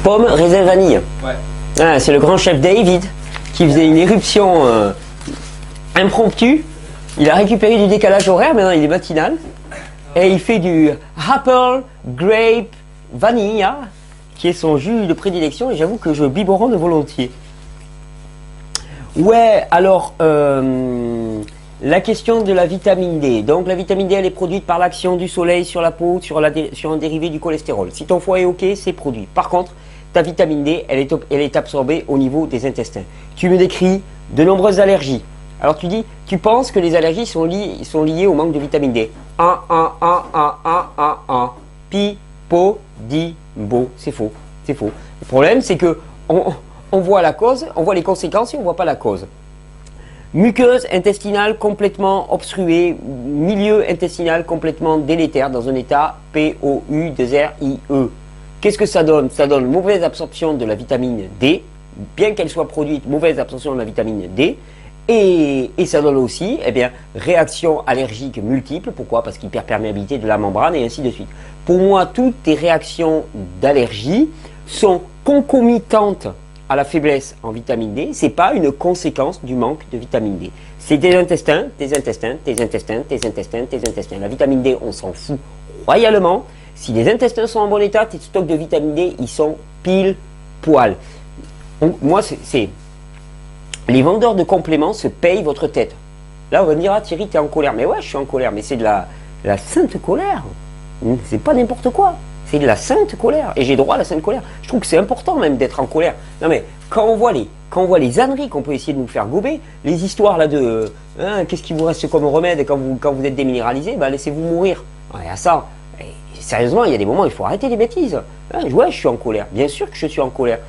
Pomme, raisin, vanille. Ouais. Ah, c'est le grand chef David qui faisait une éruption impromptue. Il a récupéré du décalage horaire, maintenant il est matinal. Et il fait du apple, grape, vanilla, qui est son jus de prédilection. Et j'avoue que je biberonne volontiers. Ouais, alors, la question de la vitamine D. Donc la vitamine D, elle est produite par l'action du soleil sur la peau, sur un dérivé du cholestérol. Si ton foie est OK, c'est produit. Par contre, ta vitamine D, elle est absorbée au niveau des intestins. Tu me décris de nombreuses allergies. Alors tu penses que les allergies sont liées au manque de vitamine D. Pipo, di, bo. C'est faux. C'est faux. Le problème, c'est que on voit la cause, on voit les conséquences et on ne voit pas la cause. Muqueuse intestinale complètement obstruée, milieu intestinal complètement délétère dans un état POU2RIE. Qu'est-ce que ça donne? Ça donne mauvaise absorption de la vitamine D, bien qu'elle soit produite, mauvaise absorption de la vitamine D, et ça donne aussi réactions allergiques multiples. Pourquoi? Parce qu'hyperperméabilité de la membrane et ainsi de suite. Pour moi, toutes tes réactions d'allergie sont concomitantes à la faiblesse en vitamine D. Ce n'est pas une conséquence du manque de vitamine D. C'est tes intestins. La vitamine D, on s'en fout royalement. Si les intestins sont en bon état, tes stocks de vitamine D, ils sont pile poil. Moi, les vendeurs de compléments se payent votre tête. Là, on va me dire, ah Thierry, tu es en colère. Mais ouais, je suis en colère, mais c'est de la sainte colère. C'est pas n'importe quoi. C'est de la sainte colère. Et j'ai droit à la sainte colère. Je trouve que c'est important même d'être en colère. Non mais, quand on voit les âneries qu'on peut essayer de nous faire gober, les histoires là de qu'est-ce qui vous reste comme remède quand vous êtes déminéralisé, ben laissez-vous mourir. Ouais, à ça. Sérieusement, il y a des moments où il faut arrêter les bêtises. Ouais, je suis en colère. Bien sûr que je suis en colère.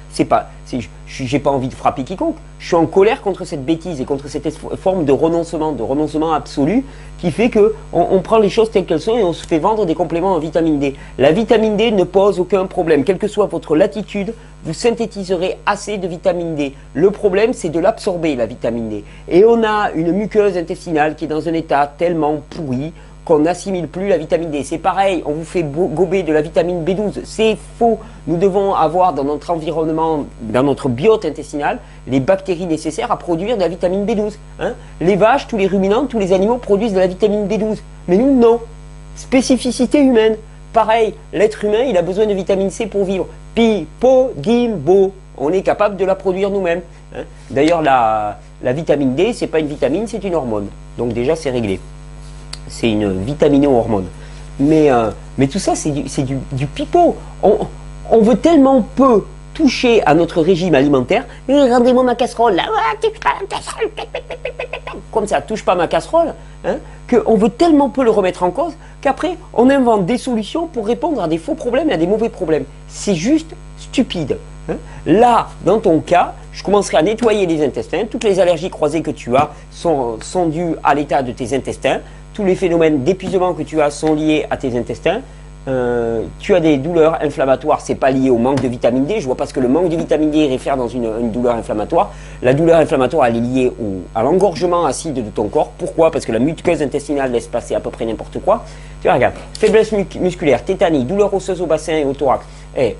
J'ai pas envie de frapper quiconque. Je suis en colère contre cette bêtise et contre cette forme de renoncement absolu qui fait que on prend les choses telles qu'elles sont et on se fait vendre des compléments en vitamine D. La vitamine D ne pose aucun problème. Quelle que soit votre latitude, vous synthétiserez assez de vitamine D. Le problème, c'est de l'absorber, la vitamine D. Et on a une muqueuse intestinale qui est dans un état tellement pourri qu'on n'assimile plus la vitamine D. C'est pareil, on vous fait gober de la vitamine B12. C'est faux. Nous devons avoir dans notre environnement, dans notre biote intestinal, les bactéries nécessaires à produire de la vitamine B12. Les vaches, tous les ruminants, tous les animaux produisent de la vitamine B12. Mais nous, non. Spécificité humaine. Pareil, l'être humain, il a besoin de vitamine C pour vivre. Pipo, gimbo. On est capable de la produire nous-mêmes. D'ailleurs, la vitamine D, c'est pas une vitamine, c'est une hormone. Donc déjà, c'est réglé. C'est une vitamino-hormone. Mais tout ça, c'est du pipeau. On veut tellement peu toucher à notre régime alimentaire. Rendez-moi ma casserole là. Comme ça, touche pas ma casserole. Qu'on veut tellement peu le remettre en cause qu'après, on invente des solutions pour répondre à des faux problèmes et à des mauvais problèmes. C'est juste stupide. Là, dans ton cas, je commencerai à nettoyer les intestins. Toutes les allergies croisées que tu as sont dues à l'état de tes intestins. Tous les phénomènes d'épuisement que tu as sont liés à tes intestins. Tu as des douleurs inflammatoires, c'est pas lié au manque de vitamine D. Je vois pas ce que le manque de vitamine D réfère dans une douleur inflammatoire. La douleur inflammatoire, elle est liée à l'engorgement acide de ton corps. Pourquoi? Parce que la muqueuse intestinale laisse passer à peu près n'importe quoi. Tu vois, regarde, faiblesse musculaire, tétanie, douleur osseuse au bassin et au thorax.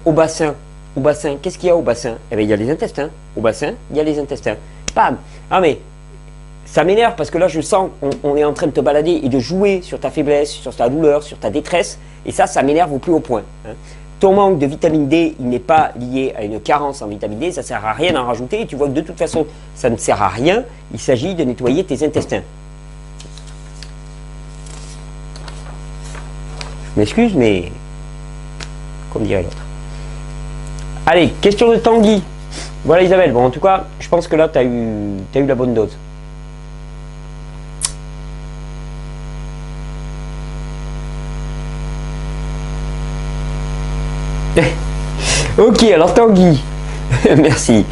Au bassin, qu'est-ce qu'il y a au bassin? Eh bien, il y a les intestins. Au bassin, il y a les intestins. Bam! Ah mais ça m'énerve parce que là, je sens qu'on est en train de te balader et de jouer sur ta faiblesse, sur ta douleur, sur ta détresse. Et ça m'énerve au plus haut point. Ton manque de vitamine D, il n'est pas lié à une carence en vitamine D. Ça ne sert à rien d'en rajouter. Et tu vois que de toute façon, ça ne sert à rien. Il s'agit de nettoyer tes intestins. Je m'excuse, mais comme dirait l'autre. Allez, question de Tanguy. Voilà Isabelle. Bon, en tout cas, je pense que là, tu as eu la bonne dose. Ok, alors Tanguy, merci.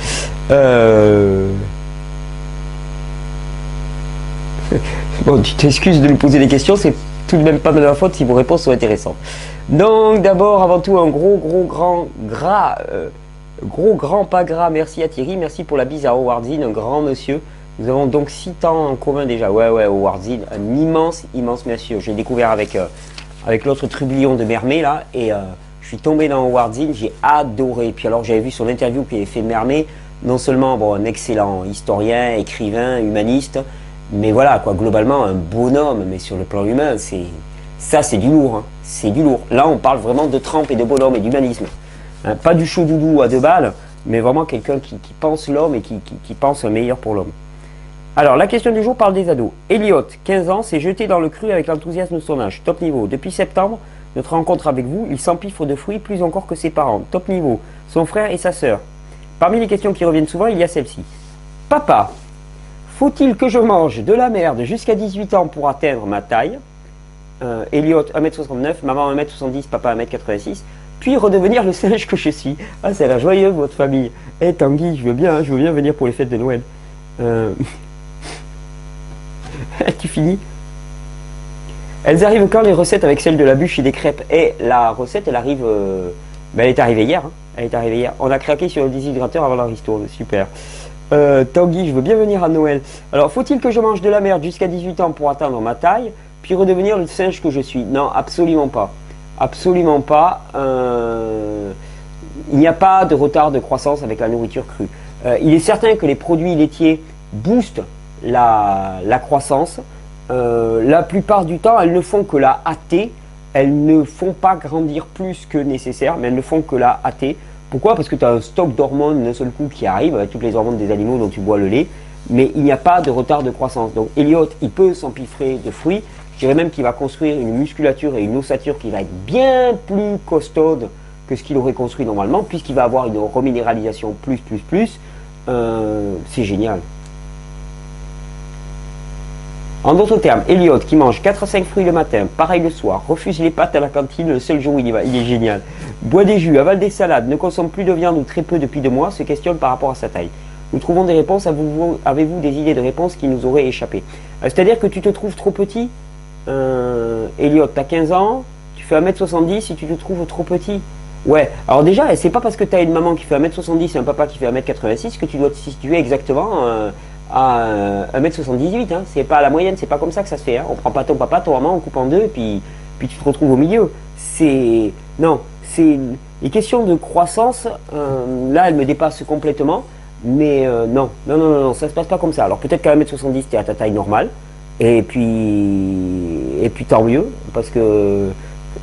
Bon, tu t'excuses de me poser des questions, c'est tout de même pas de ma faute si vos réponses sont intéressantes. Donc d'abord, avant tout, un gros grand pas gras, merci à Thierry, merci pour la bise à Howard Zinn, un grand monsieur. Nous avons donc 6 ans en commun déjà. Ouais, Howard Zinn, un immense monsieur. Je l'ai découvert avec l'autre trublion de Mermet là, et je suis tombé dans Howard Zinn, j'ai adoré. Puis alors j'avais vu son interview qu'il avait fait Mermet, non seulement un excellent historien, écrivain, humaniste, mais voilà quoi, globalement un bonhomme, mais sur le plan humain, c'est du lourd, c'est du lourd. Là on parle vraiment de trempe et de bonhomme et d'humanisme. Pas du chaud doudou à 2 balles, mais vraiment quelqu'un qui pense l'homme et qui pense un meilleur pour l'homme. Alors la question du jour parle des ados. Elliot, 15 ans, s'est jeté dans le cru avec l'enthousiasme de son âge, top niveau. Depuis septembre, notre rencontre avec vous, il s'empiffre de fruits plus encore que ses parents. Top niveau. Son frère et sa sœur. Parmi les questions qui reviennent souvent, il y a celle-ci. Papa, faut-il que je mange de la merde jusqu'à 18 ans pour atteindre ma taille? Elliot, 1m69, maman 1m70, papa 1m86. Puis redevenir le singe que je suis. Ah, c'est la joyeuse, votre famille. Eh Tanguy, je veux bien venir pour les fêtes de Noël. Tu finis? Elles arrivent quand les recettes avec celle de la bûche et des crêpes? Et la recette, elle arrive, elle est arrivée hier. Elle est arrivée hier. On a craqué sur le déshydrateur avant la ristourne. Super. Tanguy, je veux bien venir à Noël. Alors, faut-il que je mange de la merde jusqu'à 18 ans pour atteindre ma taille, puis redevenir le singe que je suis? Non, absolument pas. Absolument pas. Il n'y a pas de retard de croissance avec la nourriture crue. Il est certain que les produits laitiers boostent la croissance. La plupart du temps, elles ne font que la hâter. Elles ne font pas grandir plus que nécessaire, mais elles ne font que la hâter. Pourquoi? Parce que tu as un stock d'hormones d'un seul coup qui arrive, avec toutes les hormones des animaux dont tu bois le lait, mais il n'y a pas de retard de croissance. Donc Elliot, il peut s'empiffrer de fruits, Je dirais même qu'il va construire une musculature et une ossature qui va être bien plus costaude que ce qu'il aurait construit normalement, puisqu'il va avoir une reminéralisation plus. C'est génial. En d'autres termes, Elliot qui mange 4 à 5 fruits le matin, pareil le soir, refuse les pâtes à la cantine le seul jour où il y va, il est génial. Boit des jus, avale des salades, ne consomme plus de viande ou très peu depuis 2 mois, se questionne par rapport à sa taille. Nous trouvons des réponses, avez-vous des idées de réponses qui nous auraient échappé? C'est-à-dire que tu te trouves trop petit, Elliot, tu as 15 ans, tu fais 1m70 et tu te trouves trop petit. Ouais, alors déjà, c'est pas parce que tu as une maman qui fait 1m70 et un papa qui fait 1m86 que tu dois te situer exactement à 1m78. Hein. C'est pas la moyenne, c'est pas comme ça que ça se fait. Hein. On prend pas ton papa, ton maman, on coupe en deux et puis tu te retrouves au milieu. Non, c'est les questions de croissance, là, elles me dépassent complètement. Mais non, ça se passe pas comme ça. Alors peut-être qu'à 1m70, tu es à ta taille normale. Et puis tant mieux, parce que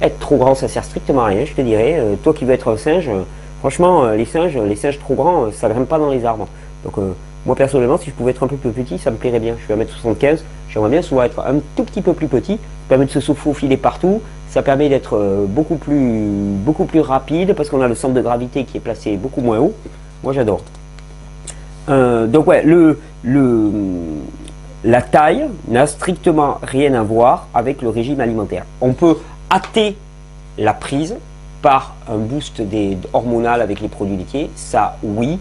être trop grand, ça sert strictement à rien, je te dirais. Toi qui veux être un singe, franchement, les singes trop grands, ça grimpe pas dans les arbres. Donc moi personnellement, si je pouvais être un peu plus petit, ça me plairait bien. Je suis 1m75, j'aimerais bien souvent être un tout petit peu plus petit. Ça permet de se faufiler partout, ça permet d'être beaucoup plus rapide, parce qu'on a le centre de gravité qui est placé beaucoup moins haut. Moi j'adore. Donc ouais, la taille n'a strictement rien à voir avec le régime alimentaire. On peut hâter la prise par un boost hormonal avec les produits laitiers, ça oui.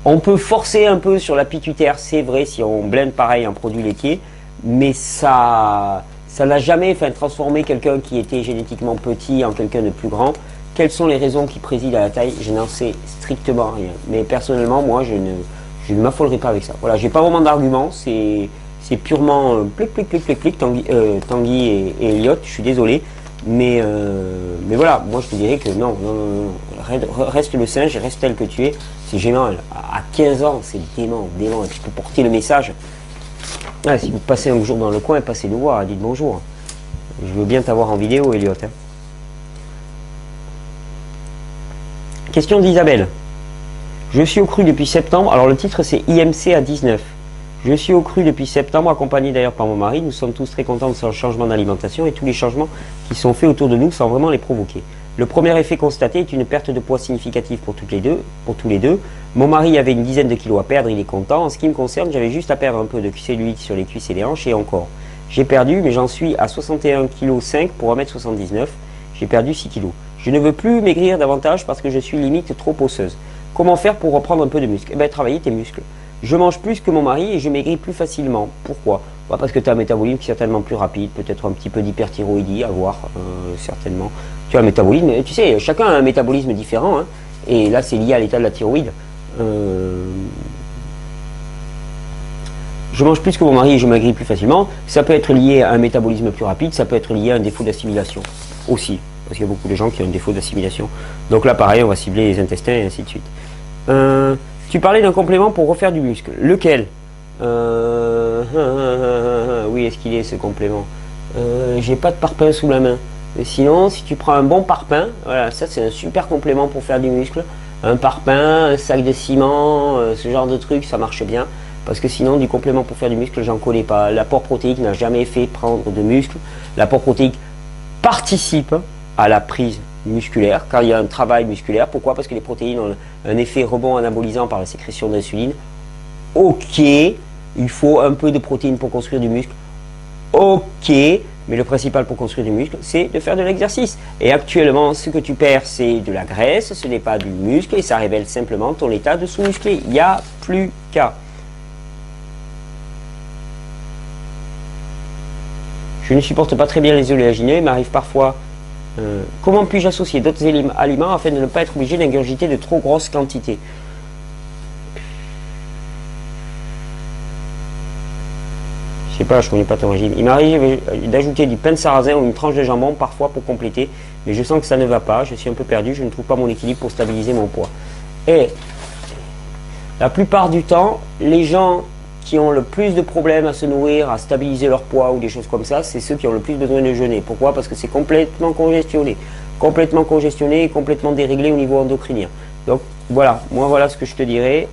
On peut forcer un peu sur la pituitaire, c'est vrai, si on blende pareil un produit laitier, mais ça n'a jamais transformé quelqu'un qui était génétiquement petit en quelqu'un de plus grand. Quelles sont les raisons qui président à la taille? Je n'en sais strictement rien. Mais personnellement, moi, je ne m'affolerai pas avec ça. Voilà, j'ai pas vraiment d'argument, c'est purement plic, Tanguy et Elliot, je suis désolé. Mais voilà, moi je te dirais que non, reste le singe, reste tel que tu es, c'est génial. À 15 ans, c'est dément, et tu peux porter le message. Ah, si vous passez un jour dans le coin, passez nous voir, dites bonjour. Je veux bien t'avoir en vidéo, Elliot. Hein. Question d'Isabelle. Je suis au cru depuis septembre, alors le titre c'est IMC à 19. Je suis au cru depuis septembre, accompagné d'ailleurs par mon mari. Nous sommes tous très contents de ce changement d'alimentation et tous les changements qui sont faits autour de nous sans vraiment les provoquer. Le premier effet constaté est une perte de poids significative pour tous les deux. Mon mari avait une dizaine de kilos à perdre, il est content. En ce qui me concerne, j'avais juste à perdre un peu de cellulite sur les cuisses et les hanches et encore. J'ai perdu, mais j'en suis à 61,5 kg pour 1m79. J'ai perdu 6 kg. Je ne veux plus maigrir davantage parce que je suis limite trop osseuse. Comment faire pour reprendre un peu de muscle? Eh bien, travailler tes muscles. Je mange plus que mon mari et je maigris plus facilement. Pourquoi? Parce que tu as un métabolisme qui est certainement plus rapide, peut-être un petit peu d'hyperthyroïdie à voir, certainement. Tu as un métabolisme, tu sais, chacun a un métabolisme différent, hein, et là c'est lié à l'état de la thyroïde. Je mange plus que mon mari et je maigris plus facilement. Ça peut être lié à un métabolisme plus rapide, ça peut être lié à un défaut d'assimilation aussi, parce qu'il y a beaucoup de gens qui ont un défaut d'assimilation. Donc là pareil, on va cibler les intestins et ainsi de suite. Tu parlais d'un complément pour refaire du muscle. Lequel? Oui, est-ce qu'il est ce complément? J'ai pas de parpaing sous la main. Mais sinon, si tu prends un bon parpaing, voilà, ça c'est un super complément pour faire du muscle. Un parpaing, un sac de ciment, ce genre de truc, ça marche bien. Parce que sinon, du complément pour faire du muscle, j'en connais pas. L'apport protéique n'a jamais fait prendre de muscle. L'apport protéique participe à la prise musculaire, car il y a un travail musculaire. Pourquoi? Parce que les protéines ont un effet rebond anabolisant par la sécrétion d'insuline. Ok, il faut un peu de protéines pour construire du muscle. Ok, mais le principal pour construire du muscle, c'est de faire de l'exercice. Et actuellement, ce que tu perds, c'est de la graisse, ce n'est pas du muscle, et ça révèle simplement ton état de sous-musclé. Il n'y a plus qu'à. Je ne supporte pas très bien les oléagineux, il m'arrive parfois. Comment puis-je associer d'autres aliments afin de ne pas être obligé d'ingurgiter de trop grosses quantités? Je sais pas, je connais pas ton régime. Il m'arrive d'ajouter du pain de sarrasin ou une tranche de jambon parfois pour compléter, mais je sens que ça ne va pas, je suis un peu perdu, je ne trouve pas mon équilibre pour stabiliser mon poids. Et la plupart du temps, les gens qui ont le plus de problèmes à se nourrir, à stabiliser leur poids ou des choses comme ça, c'est ceux qui ont le plus besoin de jeûner. Pourquoi? Parce que c'est complètement congestionné et complètement déréglé au niveau endocrinien. Donc voilà, moi voilà ce que je te dirais.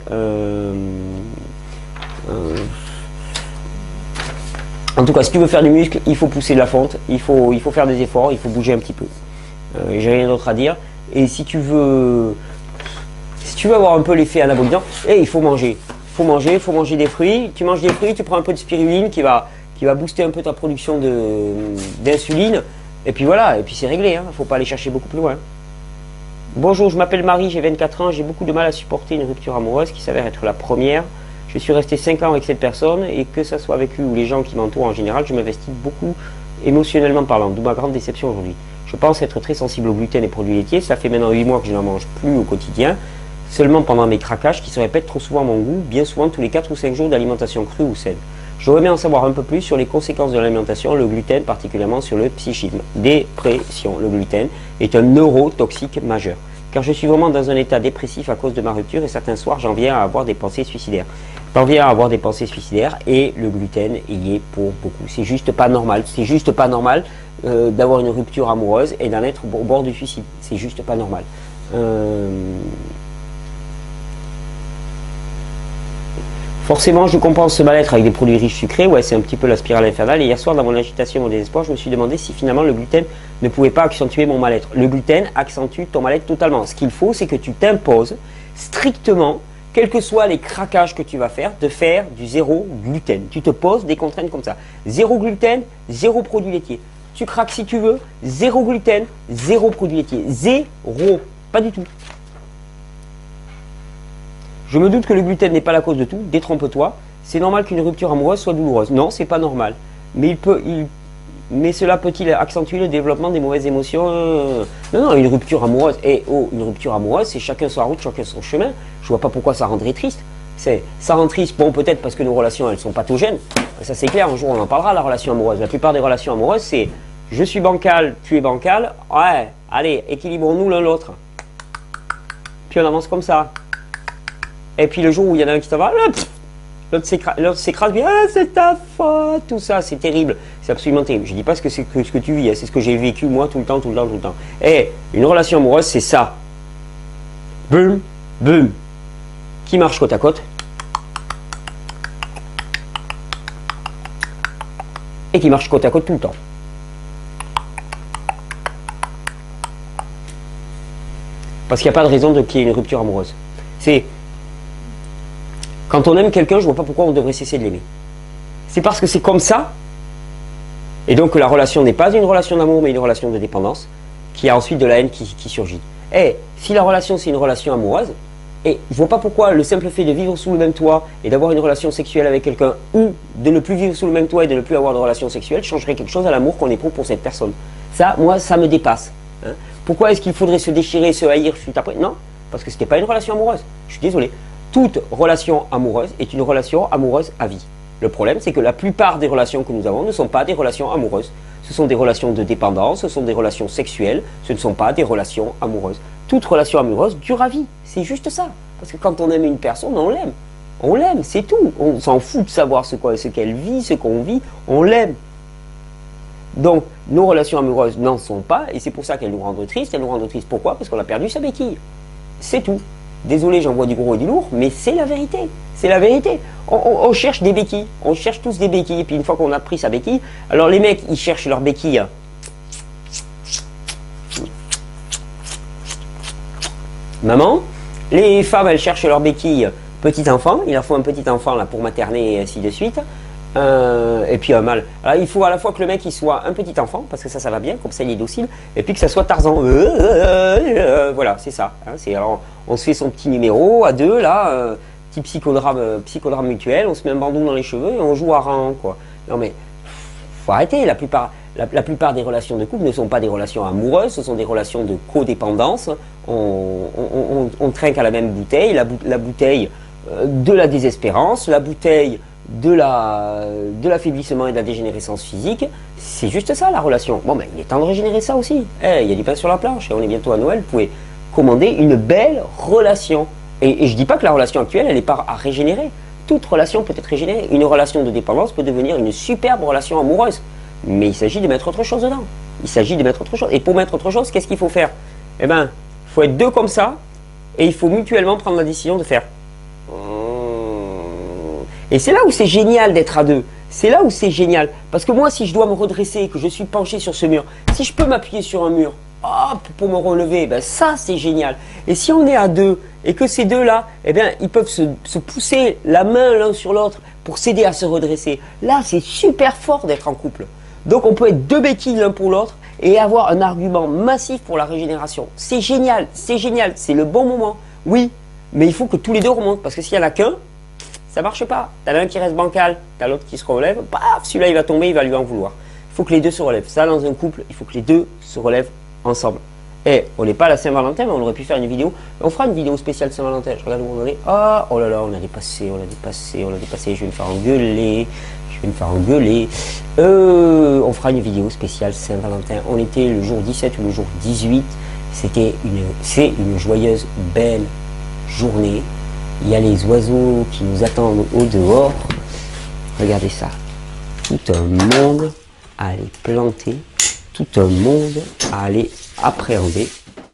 En tout cas, si tu veux faire du muscle, il faut pousser de la fonte, il faut faire des efforts, il faut bouger un petit peu. J'ai rien d'autre à dire. Et si tu veux avoir un peu l'effet anabolisant, il faut manger. Il faut manger des fruits. Tu manges des fruits, tu prends un peu de spiruline qui va booster un peu ta production d'insuline. Et puis voilà, et puis c'est réglé, hein. Faut pas aller chercher beaucoup plus loin. Bonjour, je m'appelle Marie, j'ai 24 ans, j'ai beaucoup de mal à supporter une rupture amoureuse qui s'avère être la première. Je suis resté 5 ans avec cette personne et que ça soit avec lui ou les gens qui m'entourent en général, je m'investis beaucoup émotionnellement parlant, d'où ma grande déception aujourd'hui. Je pense être très sensible au gluten et produits laitiers, ça fait maintenant 8 mois que je n'en mange plus au quotidien, seulement pendant mes craquages qui se répètent trop souvent à mon goût, bien souvent tous les 4 ou 5 jours d'alimentation crue ou saine. J'aurais aimé en savoir un peu plus sur les conséquences de l'alimentation, le gluten particulièrement sur le psychisme. Dépression, le gluten est un neurotoxique majeur. Car je suis vraiment dans un état dépressif à cause de ma rupture et certains soirs j'en viens à avoir des pensées suicidaires. Et le gluten y est pour beaucoup. C'est juste pas normal. C'est juste pas normal d'avoir une rupture amoureuse et d'en être au bord du suicide. C'est juste pas normal. Forcément, je compense ce mal-être avec des produits riches sucrés. Ouais, c'est un petit peu la spirale infernale. Et hier soir, dans mon agitation et mon désespoir, je me suis demandé si finalement le gluten ne pouvait pas accentuer mon mal-être. Le gluten accentue ton mal-être totalement. Ce qu'il faut, c'est que tu t'imposes strictement, quels que soient les craquages que tu vas faire, de faire du zéro gluten. Tu te poses des contraintes comme ça. Zéro gluten, zéro produit laitier. Tu craques si tu veux, zéro gluten, zéro produit laitier. Zéro. Pas du tout. Je me doute que le gluten n'est pas la cause de tout, détrompe-toi. C'est normal qu'une rupture amoureuse soit douloureuse. Non, c'est pas normal. Mais cela peut-il accentuer le développement des mauvaises émotions? Non, une rupture amoureuse. Une rupture amoureuse, c'est chacun sa route, chacun son chemin. Je vois pas pourquoi ça rendrait triste. Ça rend triste, bon, peut-être parce que nos relations, elles sont pathogènes. Ça, c'est clair, un jour, on en parlera, la relation amoureuse. La plupart des relations amoureuses, c'est je suis bancal, tu es bancal. Ouais, allez, équilibrons-nous l'un l'autre. Puis on avance comme ça. Et puis le jour où il y en a un qui s'en va, l'autre s'écrase, c'est ta faute, tout ça, c'est terrible, c'est absolument terrible. Je ne dis pas ce que tu vis, hein, c'est ce que j'ai vécu moi tout le temps. Et une relation amoureuse, c'est ça. Boum, boum. Qui marche côte à côte. Et qui marche côte à côte tout le temps. Parce qu'il n'y a pas de raison qu'il y ait une rupture amoureuse. Quand on aime quelqu'un, je ne vois pas pourquoi on devrait cesser de l'aimer. C'est parce que c'est comme ça, et donc que la relation n'est pas une relation d'amour, mais une relation de dépendance, qu'il y a ensuite de la haine qui surgit. Si la relation c'est une relation amoureuse, je ne vois pas pourquoi le simple fait de vivre sous le même toit et d'avoir une relation sexuelle avec quelqu'un, ou de ne plus vivre sous le même toit et de ne plus avoir de relation sexuelle, changerait quelque chose à l'amour qu'on éprouve pour cette personne. Ça, moi, ça me dépasse. Hein. Pourquoi est-ce qu'il faudrait se déchirer, se haïr suite après? Non, parce que ce n'était pas une relation amoureuse. Je suis désolé. Toute relation amoureuse est une relation amoureuse à vie. Le problème, c'est que la plupart des relations que nous avons ne sont pas des relations amoureuses. Ce sont des relations de dépendance, ce sont des relations sexuelles, ce ne sont pas des relations amoureuses. Toute relation amoureuse dure à vie. C'est juste ça. Parce que quand on aime une personne, on l'aime. On l'aime, c'est tout. On s'en fout de savoir ce qu'elle vit, ce qu'on vit. On l'aime. Donc, nos relations amoureuses n'en sont pas, et c'est pour ça qu'elles nous rendent tristes. Elles nous rendent tristes pourquoi? Parce qu'on a perdu sa béquille. C'est tout. Désolé, j'envoie du gros et du lourd, mais c'est la vérité. C'est la vérité. On cherche des béquilles. On cherche tous des béquilles. Et puis une fois qu'on a pris sa béquille, alors les mecs, ils cherchent leurs béquilles. Maman. Les femmes, elles cherchent leurs béquilles petit enfant. Il leur faut un petit enfant là pour materner et ainsi de suite. Et puis un mâle. Alors, il faut à la fois que le mec il soit un petit enfant, parce que ça va bien, comme ça il est docile, et puis que ça soit Tarzan. Voilà, c'est ça. Hein, alors, on se fait son petit numéro à deux, là, petit psychodrame mutuel, on se met un bandou dans les cheveux et on joue à rang, quoi. Non mais, faut arrêter, la plupart des relations de couple ne sont pas des relations amoureuses, ce sont des relations de codépendance. On trinque à la même bouteille, la bouteille de la désespérance, la bouteille de l'affaiblissement et de la dégénérescence physique. C'est juste ça la relation. Bon, ben il est temps de régénérer ça aussi. Il y a du pain sur la planche et on est bientôt à Noël. Vous pouvez commander une belle relation. Et je ne dis pas que la relation actuelle, elle n'est pas à régénérer. Toute relation peut être régénérée. Une relation de dépendance peut devenir une superbe relation amoureuse. Mais il s'agit de mettre autre chose dedans. Il s'agit de mettre autre chose. Et pour mettre autre chose, qu'est-ce qu'il faut faire? Eh bien, il faut être deux comme ça et il faut mutuellement prendre la décision de faire. Et c'est là où c'est génial d'être à deux. c'est là où c'est génial. Parce que moi, si je dois me redresser, que je suis penché sur ce mur, si je peux m'appuyer sur un mur, hop, pour me relever, ben ça c'est génial. Et si on est à deux et que ces deux-là, eh bien, ils peuvent se pousser la main l'un sur l'autre pour s'aider à se redresser. Là, c'est super fort d'être en couple. Donc, on peut être deux béquilles l'un pour l'autre et avoir un argument massif pour la régénération. C'est génial, c'est le bon moment. Oui, mais il faut que tous les deux remontent parce que s'il n'y en a qu'un, ça marche pas. T'as l'un qui reste bancal, t'as l'autre qui se relève, paf, celui-là il va tomber, il va lui en vouloir. Il faut que les deux se relèvent. Ça, dans un couple, il faut que les deux se relèvent ensemble. Et on n'est pas à la Saint-Valentin, mais on aurait pu faire une vidéo. On fera une vidéo spéciale Saint-Valentin. Je regarde où on en est. Ah, oh là là, on a dépassé. Je vais me faire engueuler. On fera une vidéo spéciale Saint-Valentin. On était le jour 17 ou le jour 18. C'est une joyeuse, belle journée. Il y a les oiseaux qui nous attendent au dehors. Regardez ça. Tout un monde à aller planter. Tout un monde à aller appréhender.